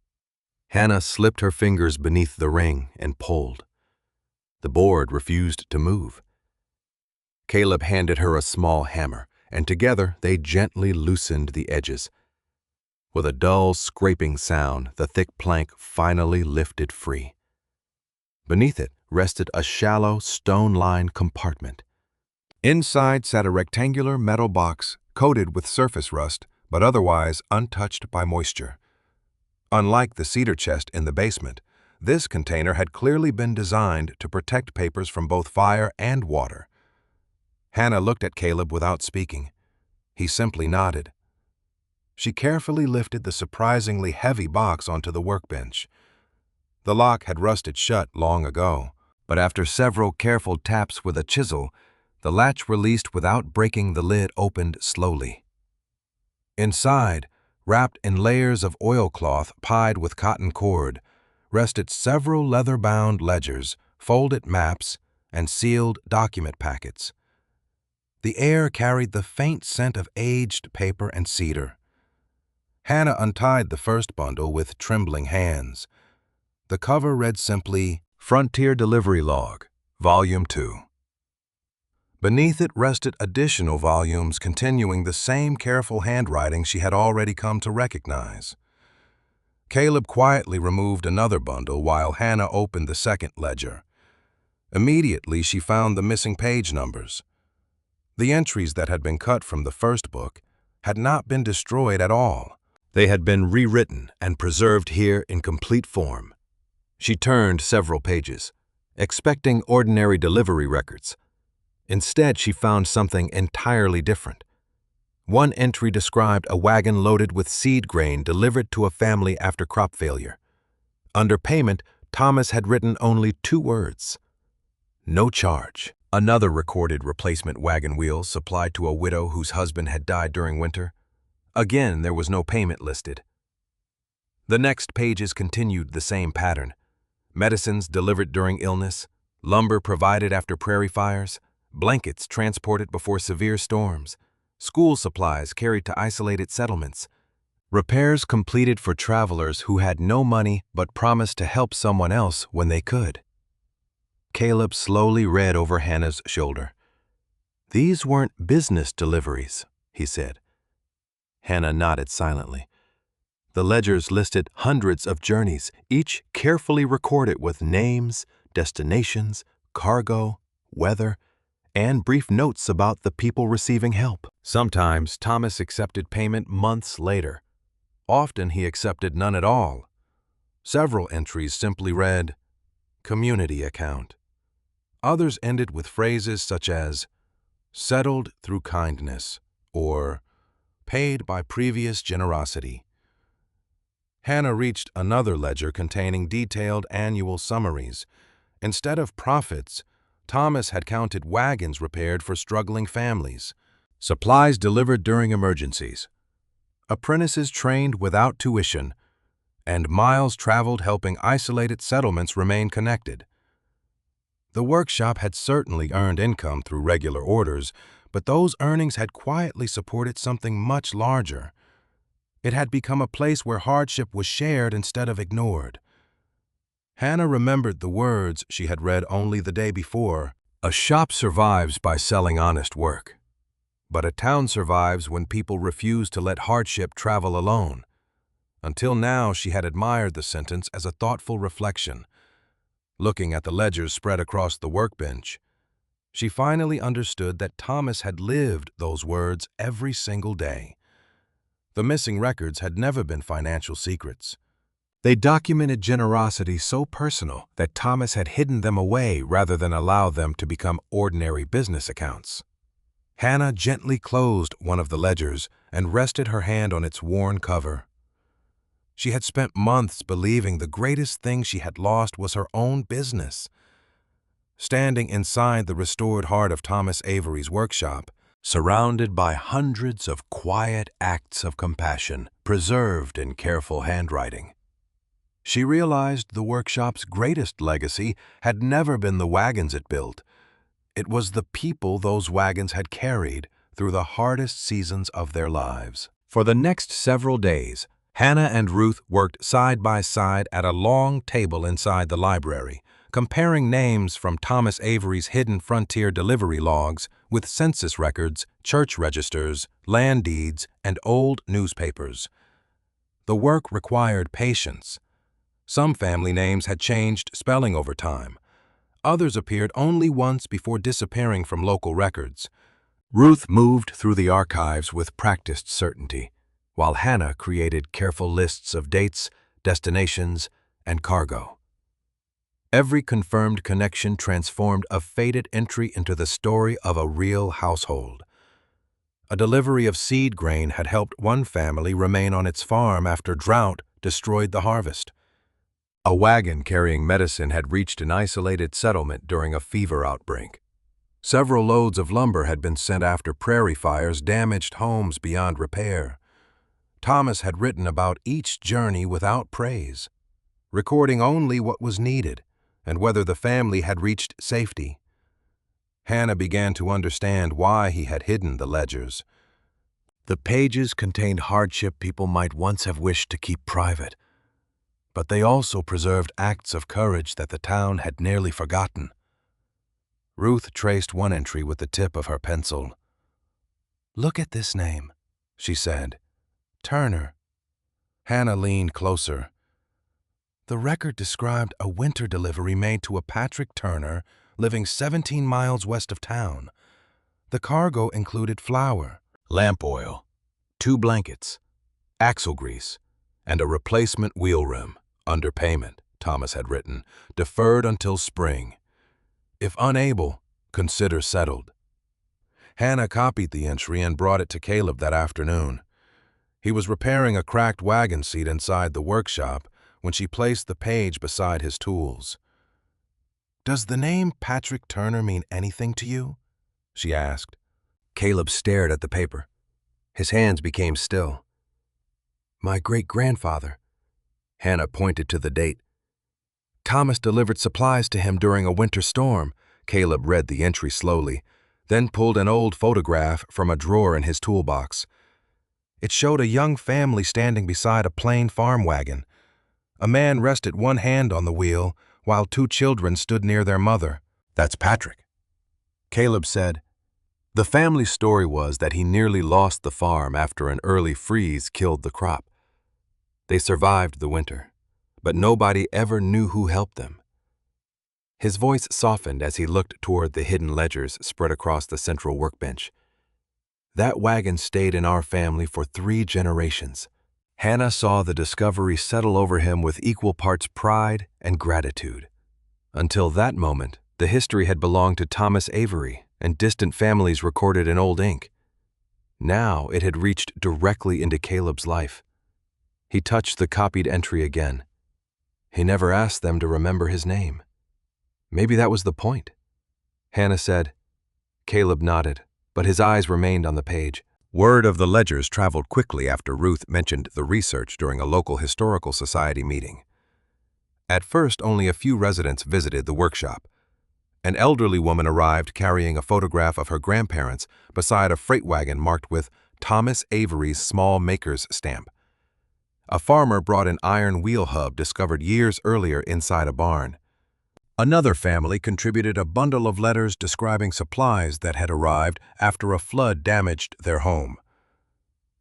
Hannah slipped her fingers beneath the ring and pulled. The board refused to move. Caleb handed her a small hammer, and together they gently loosened the edges. With a dull scraping sound, the thick plank finally lifted free. Beneath it rested a shallow, stone-lined compartment. Inside sat a rectangular metal box coated with surface rust, but otherwise untouched by moisture. Unlike the cedar chest in the basement, this container had clearly been designed to protect papers from both fire and water. Hannah looked at Caleb without speaking. He simply nodded. She carefully lifted the surprisingly heavy box onto the workbench. The lock had rusted shut long ago, but after several careful taps with a chisel, the latch released without breaking the lid opened slowly. Inside, wrapped in layers of oilcloth pied with cotton cord, rested several leather-bound ledgers, folded maps, and sealed document packets. The air carried the faint scent of aged paper and cedar. Hannah untied the first bundle with trembling hands. The cover read simply, "Frontier Delivery Log, Volume 2. Beneath it rested additional volumes continuing the same careful handwriting she had already come to recognize. Caleb quietly removed another bundle while Hannah opened the second ledger. Immediately, she found the missing page numbers. The entries that had been cut from the first book had not been destroyed at all. They had been rewritten and preserved here in complete form. She turned several pages, expecting ordinary delivery records. Instead, she found something entirely different. One entry described a wagon loaded with seed grain delivered to a family after crop failure. Under payment, Thomas had written only 2 words: "No charge." Another recorded replacement wagon wheels supplied to a widow whose husband had died during winter. Again, there was no payment listed. The next pages continued the same pattern: medicines delivered during illness, lumber provided after prairie fires, blankets transported before severe storms, school supplies carried to isolated settlements, repairs completed for travelers who had no money but promised to help someone else when they could. Caleb slowly read over Hannah's shoulder. "These weren't business deliveries," he said. Hannah nodded silently. The ledgers listed hundreds of journeys, each carefully recorded with names, destinations, cargo, weather, and brief notes about the people receiving help. Sometimes Thomas accepted payment months later. Often he accepted none at all. Several entries simply read, "Community account." Others ended with phrases such as, "Settled through kindness," or "Paid by previous generosity." Hannah reached another ledger containing detailed annual summaries. Instead of profits, Thomas had counted wagons repaired for struggling families, supplies delivered during emergencies, apprentices trained without tuition, and miles traveled helping isolated settlements remain connected. The workshop had certainly earned income through regular orders, but those earnings had quietly supported something much larger. It had become a place where hardship was shared instead of ignored. Hannah remembered the words she had read only the day before. A shop survives by selling honest work, but a town survives when people refuse to let hardship travel alone. Until now, she had admired the sentence as a thoughtful reflection. Looking at the ledgers spread across the workbench, she finally understood that Thomas had lived those words every single day. The missing records had never been financial secrets. They documented generosity so personal that Thomas had hidden them away rather than allow them to become ordinary business accounts. Hannah gently closed one of the ledgers and rested her hand on its worn cover. She had spent months believing the greatest thing she had lost was her own business. Standing inside the restored heart of Thomas Avery's workshop, surrounded by hundreds of quiet acts of compassion preserved in careful handwriting, she realized the workshop's greatest legacy had never been the wagons it built. It was the people those wagons had carried through the hardest seasons of their lives. For the next several days, Hannah and Ruth worked side by side at a long table inside the library, comparing names from Thomas Avery's hidden frontier delivery logs with census records, church registers, land deeds, and old newspapers. The work required patience. Some family names had changed spelling over time. Others appeared only once before disappearing from local records. Ruth moved through the archives with practiced certainty, while Hannah created careful lists of dates, destinations, and cargo. Every confirmed connection transformed a faded entry into the story of a real household. A delivery of seed grain had helped one family remain on its farm after drought destroyed the harvest. A wagon carrying medicine had reached an isolated settlement during a fever outbreak. Several loads of lumber had been sent after prairie fires damaged homes beyond repair. Thomas had written about each journey without praise, recording only what was needed and whether the family had reached safety. Hannah began to understand why he had hidden the ledgers. The pages contained hardship people might once have wished to keep private, but they also preserved acts of courage that the town had nearly forgotten. Ruth traced one entry with the tip of her pencil. "Look at this name," she said. "Turner." Hannah leaned closer. The record described a winter delivery made to a Patrick Turner living 17 miles west of town. The cargo included flour, lamp oil, 2 blankets, axle grease, and a replacement wheel rim. Underpayment, Thomas had written, deferred until spring. If unable, consider settled. Hannah copied the entry and brought it to Caleb that afternoon. He was repairing a cracked wagon seat inside the workshop when she placed the page beside his tools. "Does the name Patrick Turner mean anything to you?" she asked. Caleb stared at the paper. His hands became still. "My great-grandfather." Hannah pointed to the date. "Thomas delivered supplies to him during a winter storm." Caleb read the entry slowly, then pulled an old photograph from a drawer in his toolbox. It showed a young family standing beside a plain farm wagon. A man rested one hand on the wheel, while 2 children stood near their mother. "That's Patrick," Caleb said. The family's story was that he nearly lost the farm after an early freeze killed the crop. They survived the winter, but nobody ever knew who helped them. His voice softened as he looked toward the hidden ledgers spread across the central workbench. "That wagon stayed in our family for 3 generations." Hannah saw the discovery settle over him with equal parts pride and gratitude. Until that moment, the history had belonged to Thomas Avery and distant families recorded in old ink. Now it had reached directly into Caleb's life. He touched the copied entry again. He never asked them to remember his name. Maybe that was the point. Hannah said. Caleb nodded, but his eyes remained on the page. Word of the ledgers traveled quickly after Ruth mentioned the research during a local historical society meeting. At first, only a few residents visited the workshop. An elderly woman arrived carrying a photograph of her grandparents beside a freight wagon marked with Thomas Avery's Small Makers stamp. A farmer brought an iron wheel hub discovered years earlier inside a barn. Another family contributed a bundle of letters describing supplies that had arrived after a flood damaged their home.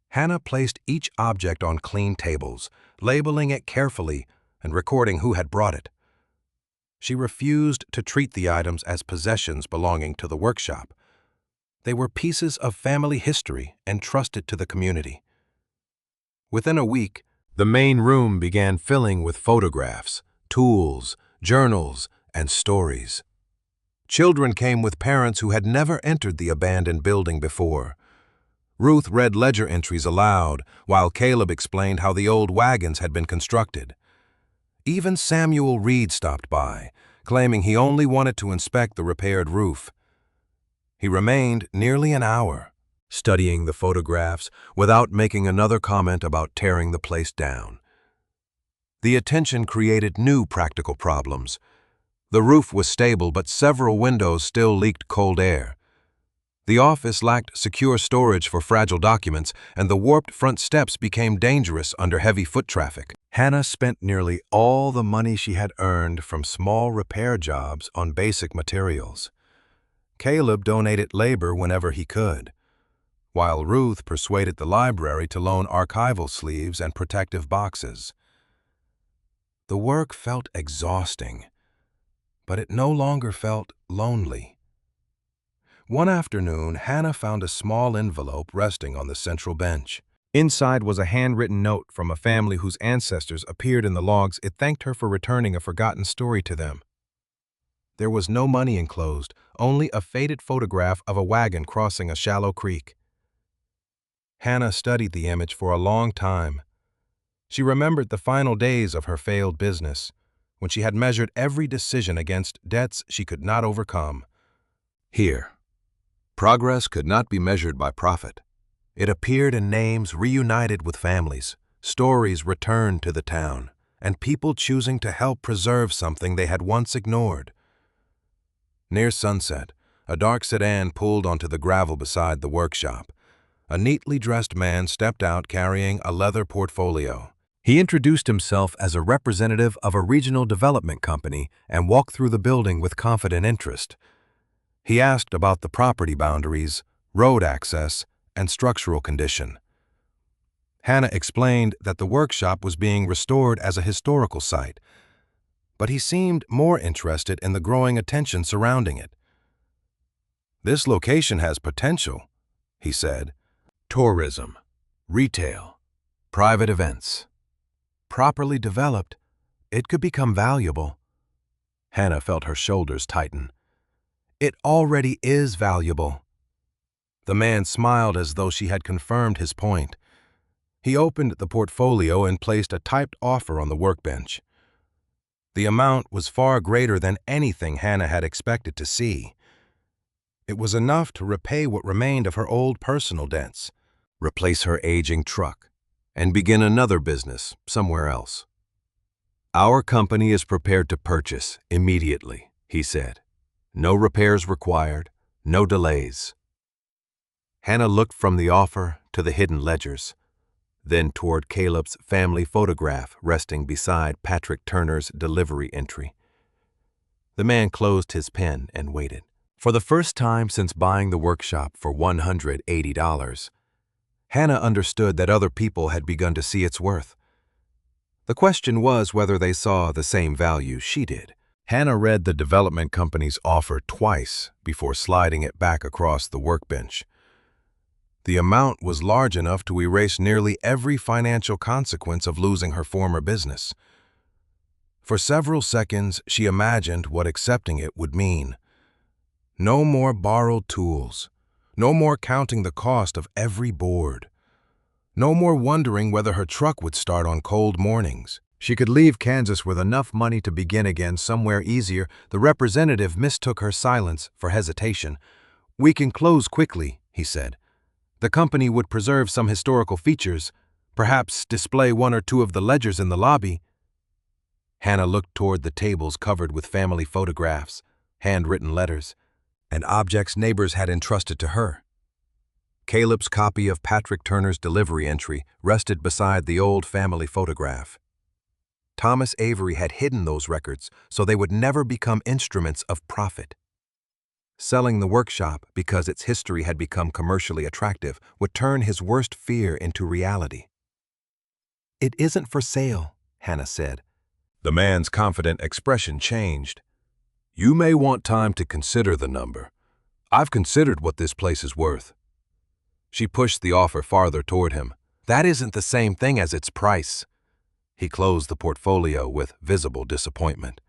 Hannah placed each object on clean tables, labeling it carefully and recording who had brought it. She refused to treat the items as possessions belonging to the workshop. They were pieces of family history entrusted to the community. Within a week, the main room began filling with photographs, tools, journals, and stories. Children came with parents who had never entered the abandoned building before. Ruth read ledger entries aloud, while Caleb explained how the old wagons had been constructed. Even Samuel Reed stopped by, claiming he only wanted to inspect the repaired roof. He remained nearly an hour, studying the photographs without making another comment about tearing the place down. The attention created new practical problems. The roof was stable, but several windows still leaked cold air. The office lacked secure storage for fragile documents, and the warped front steps became dangerous under heavy foot traffic. Hannah spent nearly all the money she had earned from small repair jobs on basic materials. Caleb donated labor whenever he could, while Ruth persuaded the library to loan archival sleeves and protective boxes. The work felt exhausting, but it no longer felt lonely. One afternoon, Hannah found a small envelope resting on the central bench. Inside was a handwritten note from a family whose ancestors appeared in the logs. It thanked her for returning a forgotten story to them. There was no money enclosed, only a faded photograph of a wagon crossing a shallow creek. Hannah studied the image for a long time. She remembered the final days of her failed business, when she had measured every decision against debts she could not overcome. Here, progress could not be measured by profit. It appeared in names reunited with families, stories returned to the town, and people choosing to help preserve something they had once ignored. Near sunset, a dark sedan pulled onto the gravel beside the workshop. A neatly dressed man stepped out carrying a leather portfolio. He introduced himself as a representative of a regional development company and walked through the building with confident interest. He asked about the property boundaries, road access, and structural condition. Hannah explained that the workshop was being restored as a historical site, but he seemed more interested in the growing attention surrounding it. "This location has potential," he said. "Tourism, retail, private events. Properly developed, it could become valuable." Hannah felt her shoulders tighten. "It already is valuable." The man smiled as though she had confirmed his point. He opened the portfolio and placed a typed offer on the workbench. The amount was far greater than anything Hannah had expected to see. It was enough to repay what remained of her old personal debts, replace her aging truck, and begin another business somewhere else. "Our company is prepared to purchase immediately," he said. "No repairs required, no delays." Hannah looked from the offer to the hidden ledgers, then toward Caleb's family photograph resting beside Patrick Turner's delivery entry. The man closed his pen and waited. For the first time since buying the workshop for $180, Hannah understood that other people had begun to see its worth. The question was whether they saw the same value she did. Hannah read the development company's offer twice before sliding it back across the workbench. The amount was large enough to erase nearly every financial consequence of losing her former business. For several seconds, she imagined what accepting it would mean. No more borrowed tools. No more counting the cost of every board. No more wondering whether her truck would start on cold mornings. She could leave Kansas with enough money to begin again somewhere easier. The representative mistook her silence for hesitation. "We can close quickly," he said. "The company would preserve some historical features, perhaps display one or two of the ledgers in the lobby." Hannah looked toward the tables covered with family photographs, handwritten letters, and objects neighbors had entrusted to her. Caleb's copy of Patrick Turner's delivery entry rested beside the old family photograph. Thomas Avery had hidden those records so they would never become instruments of profit. Selling the workshop because its history had become commercially attractive would turn his worst fear into reality. "It isn't for sale," Hannah said. The man's confident expression changed. "You may want time to consider the number. I've considered what this place is worth." She pushed the offer farther toward him. "That isn't the same thing as its price." He closed the portfolio with visible disappointment,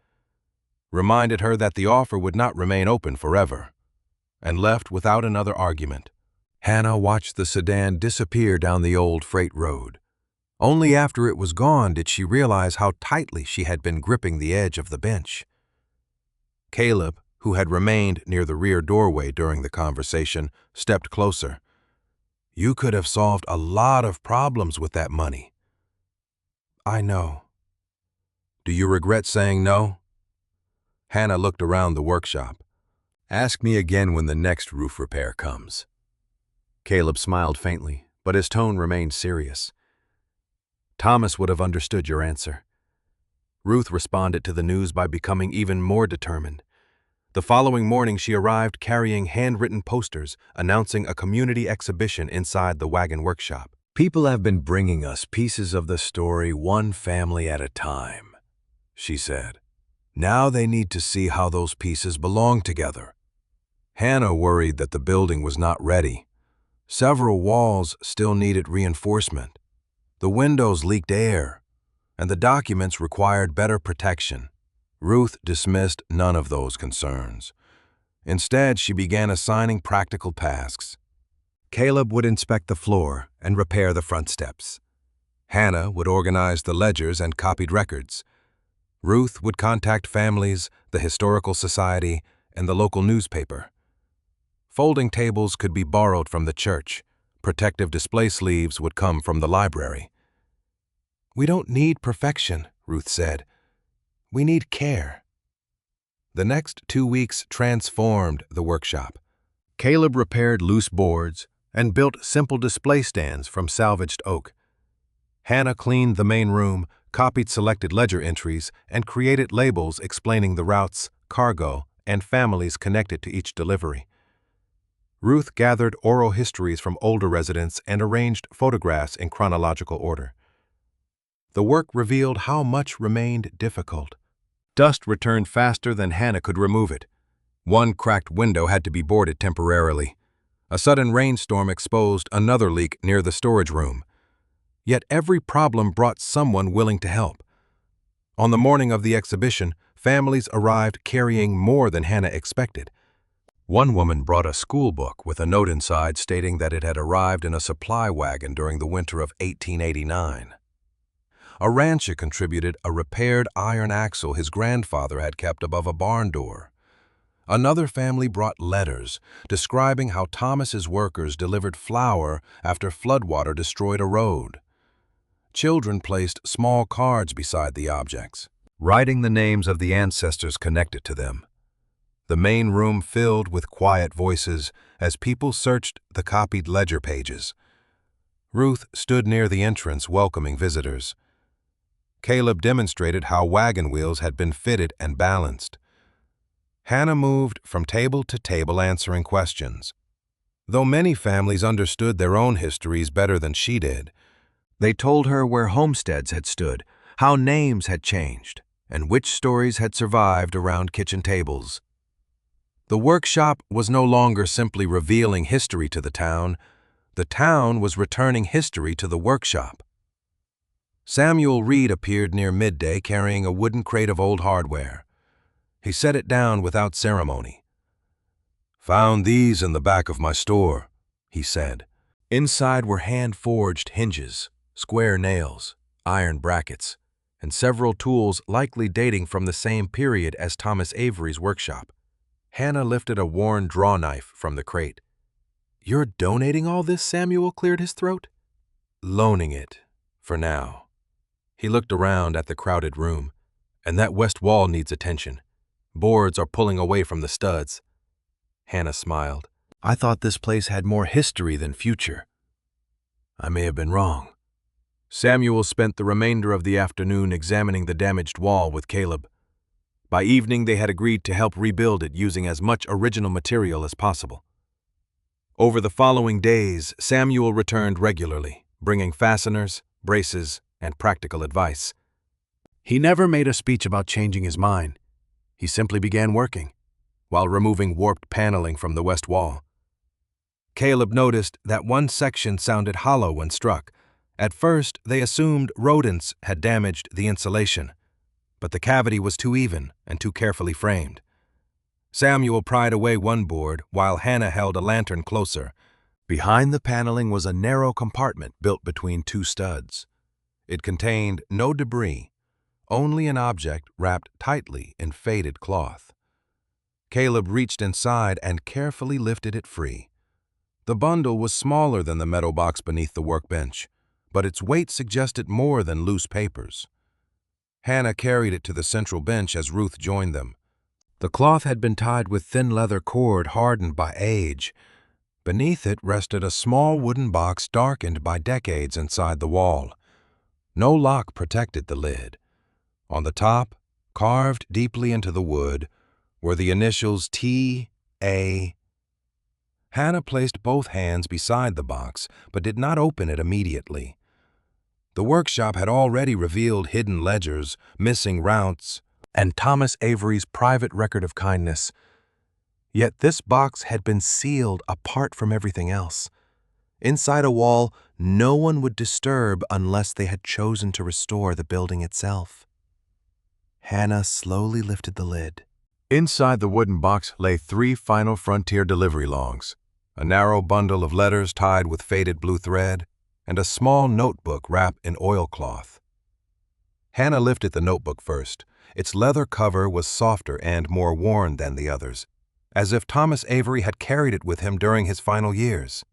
reminded her that the offer would not remain open forever, and left without another argument. Hannah watched the sedan disappear down the old freight road. Only after it was gone did she realize how tightly she had been gripping the edge of the bench. Caleb, who had remained near the rear doorway during the conversation, stepped closer. "You could have solved a lot of problems with that money." "I know." "Do you regret saying no?" Hannah looked around the workshop. "Ask me again when the next roof repair comes." Caleb smiled faintly, but his tone remained serious. "Thomas would have understood your answer." Ruth responded to the news by becoming even more determined. The following morning she arrived carrying handwritten posters announcing a community exhibition inside the Wagon workshop. "People have been bringing us pieces of the story one family at a time," she said. "Now they need to see how those pieces belong together." Hannah worried that the building was not ready. Several walls still needed reinforcement. The windows leaked air, and the documents required better protection. Ruth dismissed none of those concerns. Instead, she began assigning practical tasks. Caleb would inspect the floor and repair the front steps. Hannah would organize the ledgers and copied records. Ruth would contact families, the historical society, and the local newspaper. Folding tables could be borrowed from the church. Protective display sleeves would come from the library. "We don't need perfection," Ruth said. "We need care." The next 2 weeks transformed the workshop. Caleb repaired loose boards and built simple display stands from salvaged oak. Hannah cleaned the main room, copied selected ledger entries, and created labels explaining the routes, cargo, and families connected to each delivery. Ruth gathered oral histories from older residents and arranged photographs in chronological order. The work revealed how much remained difficult. Dust returned faster than Hannah could remove it. One cracked window had to be boarded temporarily. A sudden rainstorm exposed another leak near the storage room. Yet every problem brought someone willing to help. On the morning of the exhibition, families arrived carrying more than Hannah expected. One woman brought a school book with a note inside stating that it had arrived in a supply wagon during the winter of 1889. A rancher contributed a repaired iron axle his grandfather had kept above a barn door. Another family brought letters describing how Thomas's workers delivered flour after floodwater destroyed a road. Children placed small cards beside the objects, writing the names of the ancestors connected to them. The main room filled with quiet voices as people searched the copied ledger pages. Ruth stood near the entrance welcoming visitors. Caleb demonstrated how wagon wheels had been fitted and balanced. Hannah moved from table to table answering questions. Though many families understood their own histories better than she did, they told her where homesteads had stood, how names had changed, and which stories had survived around kitchen tables. The workshop was no longer simply revealing history to the town was returning history to the workshop. Samuel Reed appeared near midday carrying a wooden crate of old hardware. He set it down without ceremony. "Found these in the back of my store," he said. Inside were hand-forged hinges, square nails, iron brackets, and several tools likely dating from the same period as Thomas Avery's workshop. Hannah lifted a worn draw knife from the crate. "You're donating all this?" Samuel cleared his throat. "Loaning it, for now." He looked around at the crowded room. "And that west wall needs attention. Boards are pulling away from the studs." Hannah smiled. I thought this place had more history than future. I may have been wrong. Samuel spent the remainder of the afternoon examining the damaged wall with Caleb. By evening, they had agreed to help rebuild it using as much original material as possible. Over the following days, Samuel returned regularly, bringing fasteners, braces, and practical advice. He never made a speech about changing his mind. He simply began working, while removing warped paneling from the west wall. Caleb noticed that one section sounded hollow when struck. At first, they assumed rodents had damaged the insulation, but the cavity was too even and too carefully framed. Samuel pried away one board while Hannah held a lantern closer. Behind the paneling was a narrow compartment built between two studs. It contained no debris, only an object wrapped tightly in faded cloth. Caleb reached inside and carefully lifted it free. The bundle was smaller than the metal box beneath the workbench, but its weight suggested more than loose papers. Hannah carried it to the central bench as Ruth joined them. The cloth had been tied with thin leather cord hardened by age. Beneath it rested a small wooden box darkened by decades inside the wall. No lock protected the lid. On the top, carved deeply into the wood, were the initials T.A. Hannah placed both hands beside the box, but did not open it immediately. The workshop had already revealed hidden ledgers, missing routes, and Thomas Avery's private record of kindness. Yet this box had been sealed apart from everything else. Inside a wall no one would disturb unless they had chosen to restore the building itself. Hannah slowly lifted the lid. Inside the wooden box lay 3 final Frontier delivery logs, a narrow bundle of letters tied with faded blue thread, and a small notebook wrapped in oilcloth. Hannah lifted the notebook first. Its leather cover was softer and more worn than the others, as if Thomas Avery had carried it with him during his final years.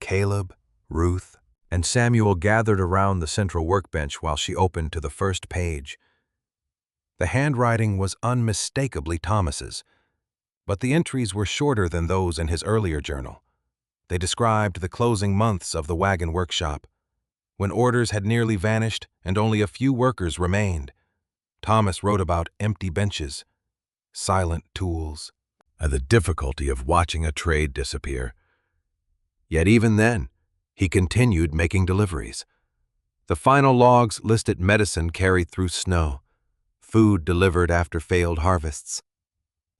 Caleb, Ruth, and Samuel gathered around the central workbench while she opened to the first page. The handwriting was unmistakably Thomas's, but the entries were shorter than those in his earlier journal. They described the closing months of the Wagon workshop, when orders had nearly vanished and only a few workers remained. Thomas wrote about empty benches, silent tools, and the difficulty of watching a trade disappear. Yet even then, he continued making deliveries. The final logs listed medicine carried through snow, food delivered after failed harvests,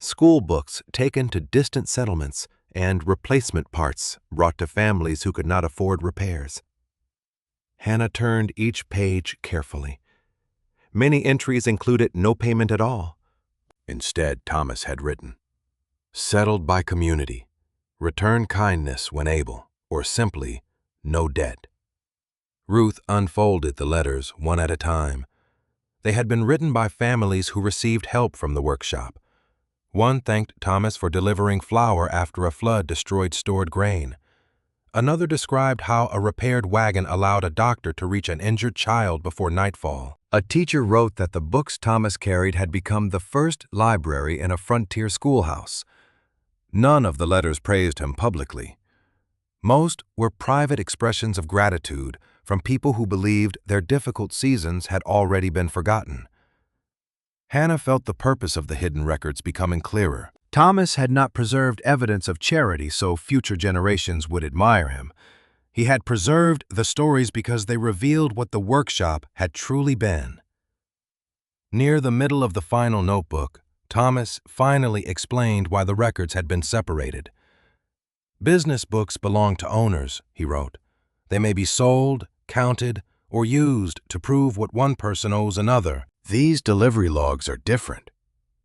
school books taken to distant settlements, and replacement parts brought to families who could not afford repairs. Hannah turned each page carefully. Many entries included no payment at all. Instead, Thomas had written, "Settled by community, return kindness when able, or simply, no debt." Ruth unfolded the letters one at a time. They had been written by families who received help from the workshop. One thanked Thomas for delivering flour after a flood destroyed stored grain. Another described how a repaired wagon allowed a doctor to reach an injured child before nightfall. A teacher wrote that the books Thomas carried had become the first library in a frontier schoolhouse. None of the letters praised him publicly. Most were private expressions of gratitude from people who believed their difficult seasons had already been forgotten. Hannah felt the purpose of the hidden records becoming clearer. Thomas had not preserved evidence of charity so future generations would admire him. He had preserved the stories because they revealed what the workshop had truly been. Near the middle of the final notebook, Thomas finally explained why the records had been separated. "Business books belong to owners," he wrote. "They may be sold, counted, or used to prove what one person owes another. These delivery logs are different.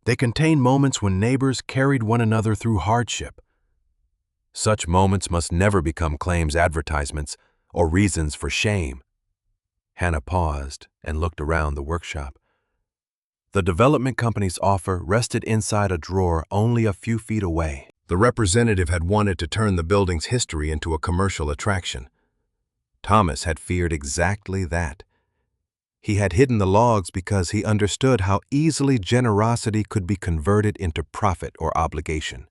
They contain moments when neighbors carried one another through hardship. Such moments must never become claims advertisements or reasons for shame." Hannah paused and looked around the workshop. The development company's offer rested inside a drawer only a few feet away. The representative had wanted to turn the building's history into a commercial attraction. Thomas had feared exactly that. He had hidden the logs because he understood how easily generosity could be converted into profit or obligation.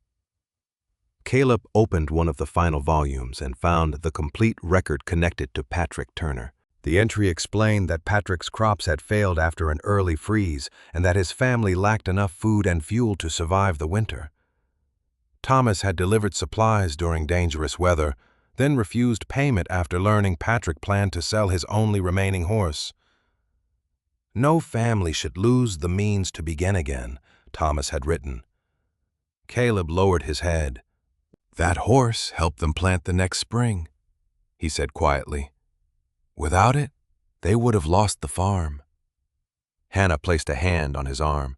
Caleb opened one of the final volumes and found the complete record connected to Patrick Turner. The entry explained that Patrick's crops had failed after an early freeze and that his family lacked enough food and fuel to survive the winter. Thomas had delivered supplies during dangerous weather, then refused payment after learning Patrick planned to sell his only remaining horse. "No family should lose the means to begin again," Thomas had written. Caleb lowered his head. "That horse helped them plant the next spring," he said quietly. "Without it, they would have lost the farm." Hannah placed a hand on his arm.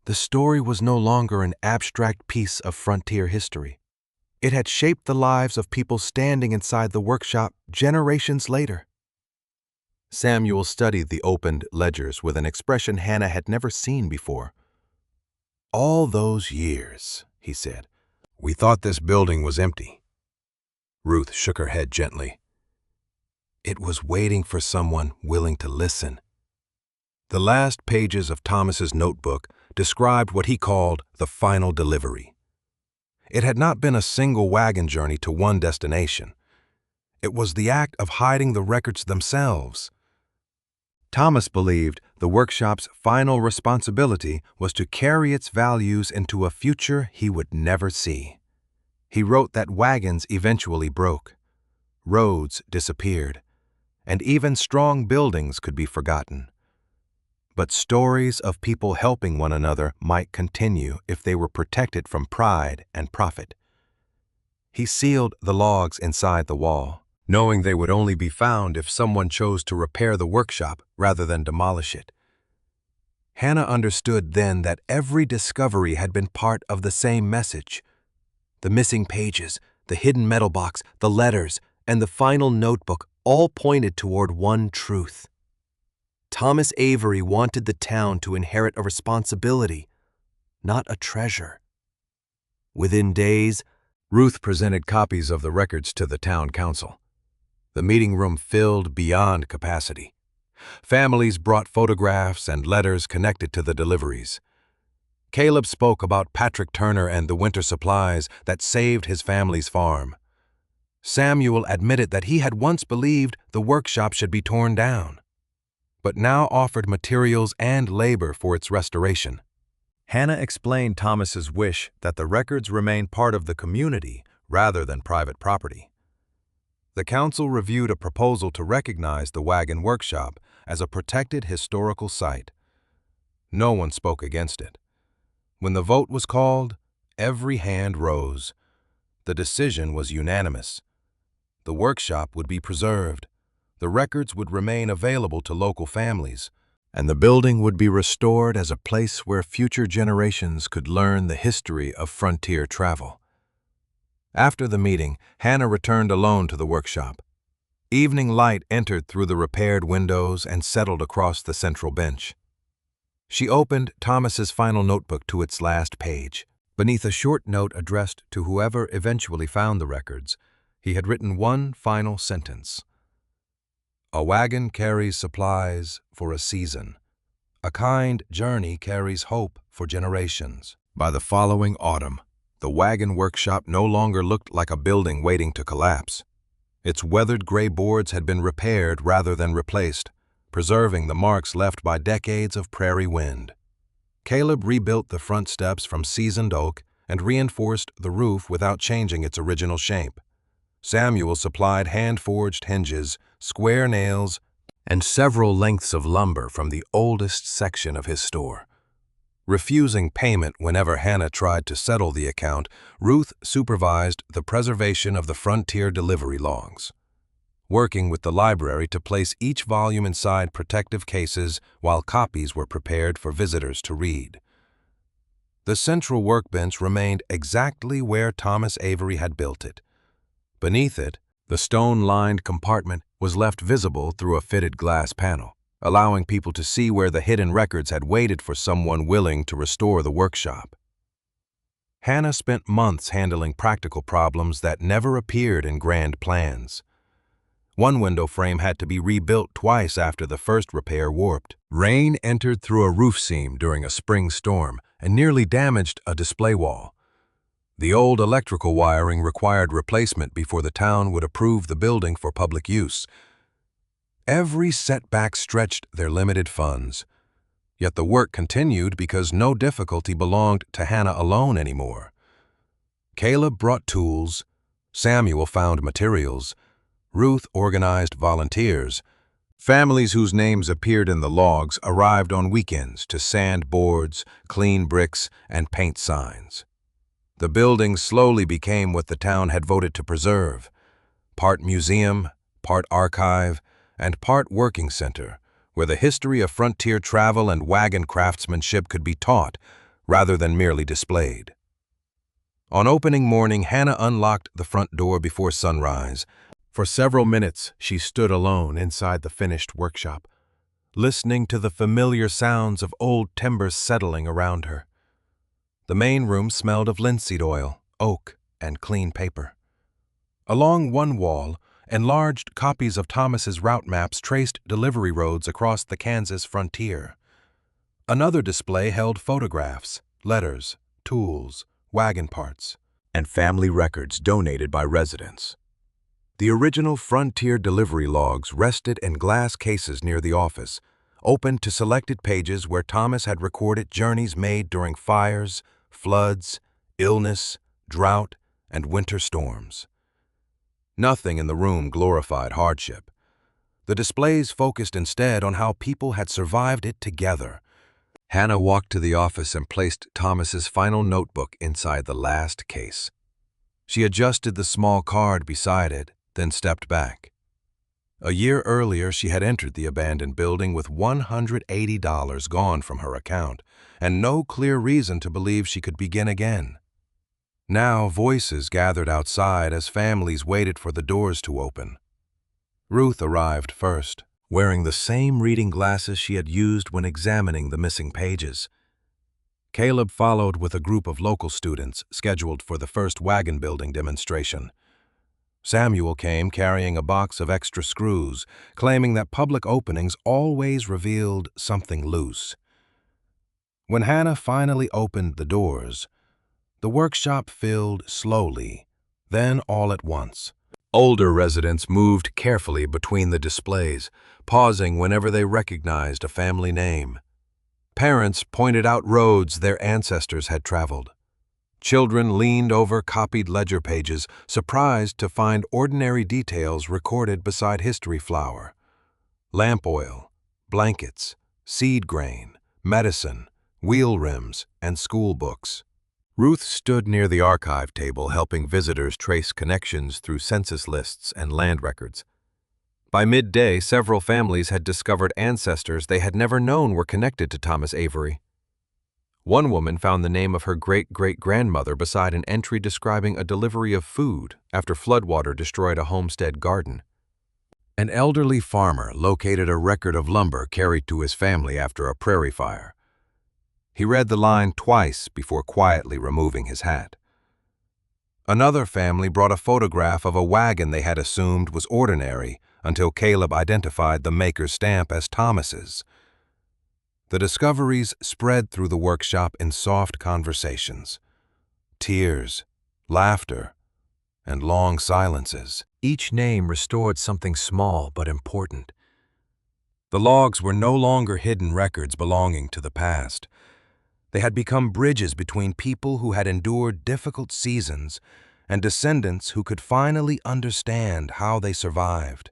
The story was no longer an abstract piece of frontier history. It had shaped the lives of people standing inside the workshop generations later. Samuel studied the opened ledgers with an expression Hannah had never seen before. "All those years," he said, "we thought this building was empty." Ruth shook her head gently. "It was waiting for someone willing to listen." The last pages of Thomas's notebook described what he called the final delivery. It had not been a single wagon journey to one destination. It was the act of hiding the records themselves. Thomas believed the workshop's final responsibility was to carry its values into a future he would never see. He wrote that wagons eventually broke, roads disappeared, and even strong buildings could be forgotten. But stories of people helping one another might continue if they were protected from pride and profit. He sealed the logs inside the wall, knowing they would only be found if someone chose to repair the workshop rather than demolish it. Hannah understood then that every discovery had been part of the same message. The missing pages, the hidden metal box, the letters, and the final notebook all pointed toward one truth. Thomas Avery wanted the town to inherit a responsibility, not a treasure. Within days, Ruth presented copies of the records to the town council. The meeting room filled beyond capacity. Families brought photographs and letters connected to the deliveries. Caleb spoke about Patrick Turner and the winter supplies that saved his family's farm. Samuel admitted that he had once believed the workshop should be torn down, but now offered materials and labor for its restoration. Hannah explained Thomas's wish that the records remain part of the community rather than private property. The council reviewed a proposal to recognize the wagon workshop as a protected historical site. No one spoke against it. When the vote was called, every hand rose. The decision was unanimous. The workshop would be preserved. The records would remain available to local families, and the building would be restored as a place where future generations could learn the history of frontier travel. After the meeting, Hannah returned alone to the workshop. Evening light entered through the repaired windows and settled across the central bench. She opened Thomas's final notebook to its last page. Beneath a short note addressed to whoever eventually found the records, he had written one final sentence. "A wagon carries supplies for a season. A kind journey carries hope for generations." By the following autumn, the wagon workshop no longer looked like a building waiting to collapse. Its weathered gray boards had been repaired rather than replaced, preserving the marks left by decades of prairie wind. Caleb rebuilt the front steps from seasoned oak and reinforced the roof without changing its original shape. Samuel supplied hand-forged hinges, square nails, and several lengths of lumber from the oldest section of his store. Refusing payment whenever Hannah tried to settle the account, Ruth supervised the preservation of the frontier delivery logs, working with the library to place each volume inside protective cases while copies were prepared for visitors to read. The central workbench remained exactly where Thomas Avery had built it. Beneath it, the stone-lined compartment was left visible through a fitted glass panel, allowing people to see where the hidden records had waited for someone willing to restore the workshop. Hannah spent months handling practical problems that never appeared in grand plans. One window frame had to be rebuilt twice after the first repair warped. Rain entered through a roof seam during a spring storm and nearly damaged a display wall. The old electrical wiring required replacement before the town would approve the building for public use. Every setback stretched their limited funds. Yet the work continued because no difficulty belonged to Hannah alone anymore. Caleb brought tools, Samuel found materials, Ruth organized volunteers. Families whose names appeared in the logs arrived on weekends to sand boards, clean bricks, and paint signs. The building slowly became what the town had voted to preserve: part museum, part archive, and part working center, where the history of frontier travel and wagon craftsmanship could be taught rather than merely displayed. On opening morning, Hannah unlocked the front door before sunrise. For several minutes, she stood alone inside the finished workshop, listening to the familiar sounds of old timbers settling around her. The main room smelled of linseed oil, oak, and clean paper. Along one wall, enlarged copies of Thomas's route maps traced delivery roads across the Kansas frontier. Another display held photographs, letters, tools, wagon parts, and family records donated by residents. The original frontier delivery logs rested in glass cases near the office, open to selected pages where Thomas had recorded journeys made during fires, floods, illness, drought, and winter storms. Nothing in the room glorified hardship. The displays focused instead on how people had survived it together. Hannah walked to the office and placed Thomas's final notebook inside the last case. She adjusted the small card beside it, then stepped back. A year earlier, she had entered the abandoned building with $180 gone from her account, and no clear reason to believe she could begin again. Now, voices gathered outside as families waited for the doors to open. Ruth arrived first, wearing the same reading glasses she had used when examining the missing pages. Caleb followed with a group of local students scheduled for the first wagon building demonstration. Samuel came carrying a box of extra screws, claiming that public openings always revealed something loose. When Hannah finally opened the doors, the workshop filled slowly, then all at once. Older residents moved carefully between the displays, pausing whenever they recognized a family name. Parents pointed out roads their ancestors had traveled. Children leaned over copied ledger pages, surprised to find ordinary details recorded beside history flour. Lamp oil, blankets, seed grain, medicine, wheel rims, and school books. Ruth stood near the archive table helping visitors trace connections through census lists and land records. By midday, several families had discovered ancestors they had never known were connected to Thomas Avery. One woman found the name of her great-great-grandmother beside an entry describing a delivery of food after floodwater destroyed a homestead garden. An elderly farmer located a record of lumber carried to his family after a prairie fire. He read the line twice before quietly removing his hat. Another family brought a photograph of a wagon they had assumed was ordinary until Caleb identified the maker's stamp as Thomas's. The discoveries spread through the workshop in soft conversations. Tears, laughter, and long silences. Each name restored something small but important. The logs were no longer hidden records belonging to the past. They had become bridges between people who had endured difficult seasons and descendants who could finally understand how they survived.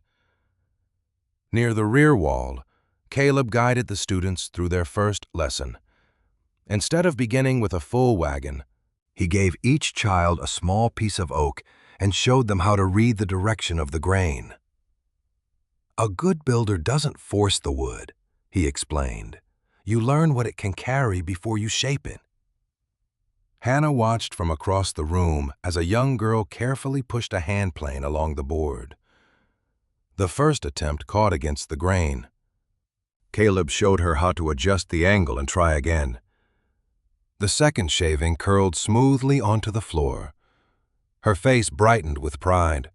Near the rear wall, Caleb guided the students through their first lesson. Instead of beginning with a full wagon, he gave each child a small piece of oak and showed them how to read the direction of the grain. "A good builder doesn't force the wood," he explained. "You learn what it can carry before you shape it." Hannah watched from across the room as a young girl carefully pushed a hand plane along the board. The first attempt caught against the grain. Caleb showed her how to adjust the angle and try again. The second shaving curled smoothly onto the floor. Her face brightened with pride.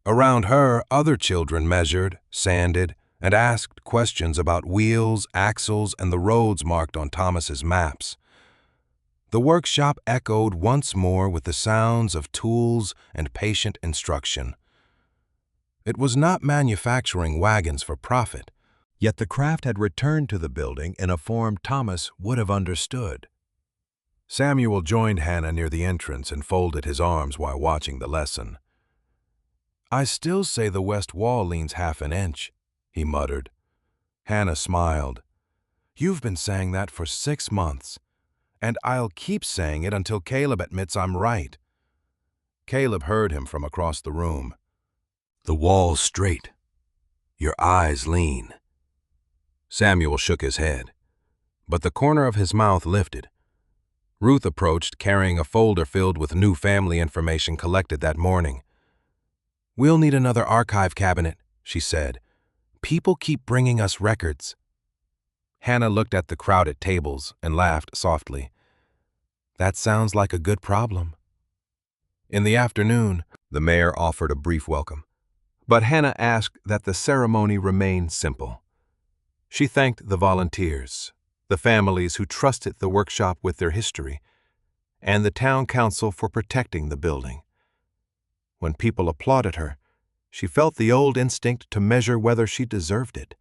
Around her, other children measured, sanded, and asked questions about wheels, axles, and the roads marked on Thomas's maps. The workshop echoed once more with the sounds of tools and patient instruction. It was not manufacturing wagons for profit, yet the craft had returned to the building in a form Thomas would have understood. Samuel joined Hannah near the entrance and folded his arms while watching the lesson. "I still say the west wall leans half an inch," he muttered. Hannah smiled. "You've been saying that for 6 months, and I'll keep saying it until Caleb admits I'm right." Caleb heard him from across the room. "The wall's straight. Your eyes lean." Samuel shook his head, but the corner of his mouth lifted. Ruth approached, carrying a folder filled with new family information collected that morning. "We'll need another archive cabinet," she said. "People keep bringing us records." Hannah looked at the crowded tables and laughed softly. "That sounds like a good problem." In the afternoon, the mayor offered a brief welcome, but Hannah asked that the ceremony remain simple. She thanked the volunteers, the families who trusted the workshop with their history, and the town council for protecting the building. When people applauded her, she felt the old instinct to measure whether she deserved it.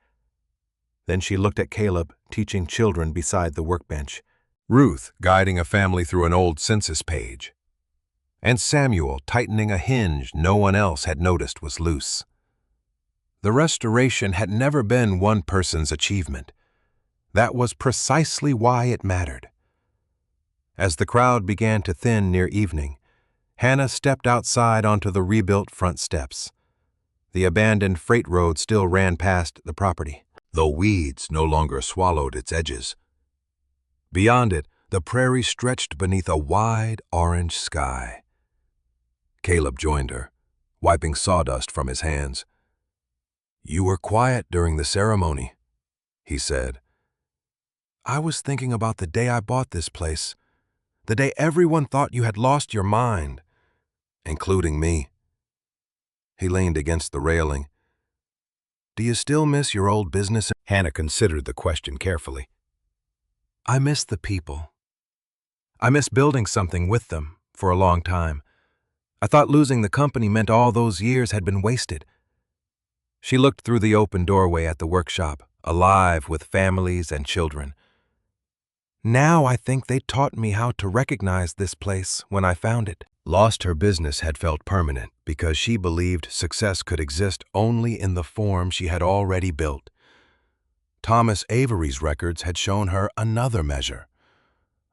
Then she looked at Caleb teaching children beside the workbench, Ruth guiding a family through an old census page, and Samuel tightening a hinge no one else had noticed was loose. The restoration had never been one person's achievement. That was precisely why it mattered. As the crowd began to thin near evening, Hannah stepped outside onto the rebuilt front steps. The abandoned freight road still ran past the property, though weeds no longer swallowed its edges. Beyond it, the prairie stretched beneath a wide orange sky. Caleb joined her, wiping sawdust from his hands. "You were quiet during the ceremony," he said. "I was thinking about the day I bought this place, the day everyone thought you had lost your mind, including me." He leaned against the railing. "Do you still miss your old business?" Hannah considered the question carefully. "I miss the people. I miss building something with them for a long time. I thought losing the company meant all those years had been wasted." She looked through the open doorway at the workshop, alive with families and children. "Now I think they taught me how to recognize this place when I found it." Lost her business had felt permanent because she believed success could exist only in the form she had already built. Thomas Avery's records had shown her another measure.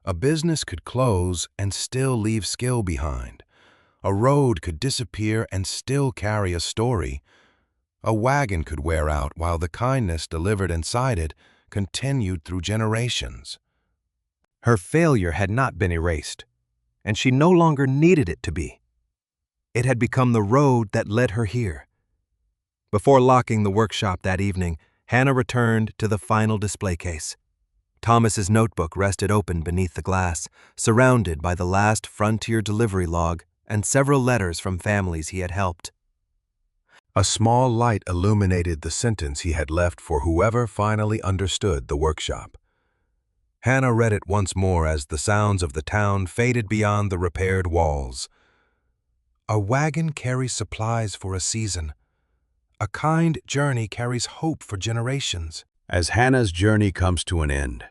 A business could close and still leave skill behind. A road could disappear and still carry a story. A wagon could wear out while the kindness delivered inside it continued through generations. Her failure had not been erased, and she no longer needed it to be. It had become the road that led her here. Before locking the workshop that evening, Hannah returned to the final display case. Thomas's notebook rested open beneath the glass, surrounded by the last Frontier delivery log and several letters from families he had helped. A small light illuminated the sentence he had left for whoever finally understood the workshop. Hannah read it once more as the sounds of the town faded beyond the repaired walls. "A wagon carries supplies for a season. A kind journey carries hope for generations." As Hannah's journey comes to an end,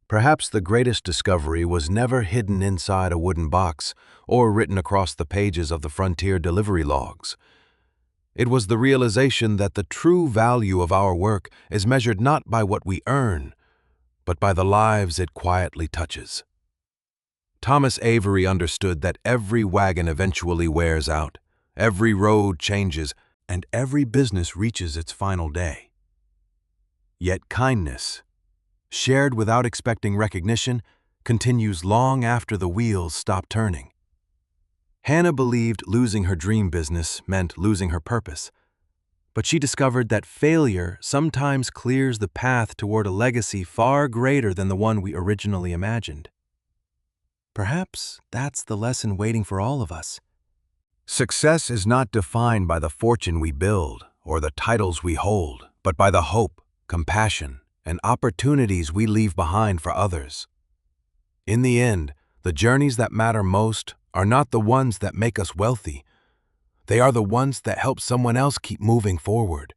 perhaps the greatest discovery was never hidden inside a wooden box or written across the pages of the Frontier delivery logs. It was the realization that the true value of our work is measured not by what we earn, but by the lives it quietly touches. Thomas Avery understood that every wagon eventually wears out, every road changes, and every business reaches its final day. Yet kindness, shared without expecting recognition, continues long after the wheels stop turning. Hannah believed losing her dream business meant losing her purpose, but she discovered that failure sometimes clears the path toward a legacy far greater than the one we originally imagined. Perhaps that's the lesson waiting for all of us. Success is not defined by the fortune we build or the titles we hold, but by the hope, compassion, and opportunities we leave behind for others. In the end, The journeys that matter most are not the ones that make us wealthy. They are the ones that help someone else keep moving forward.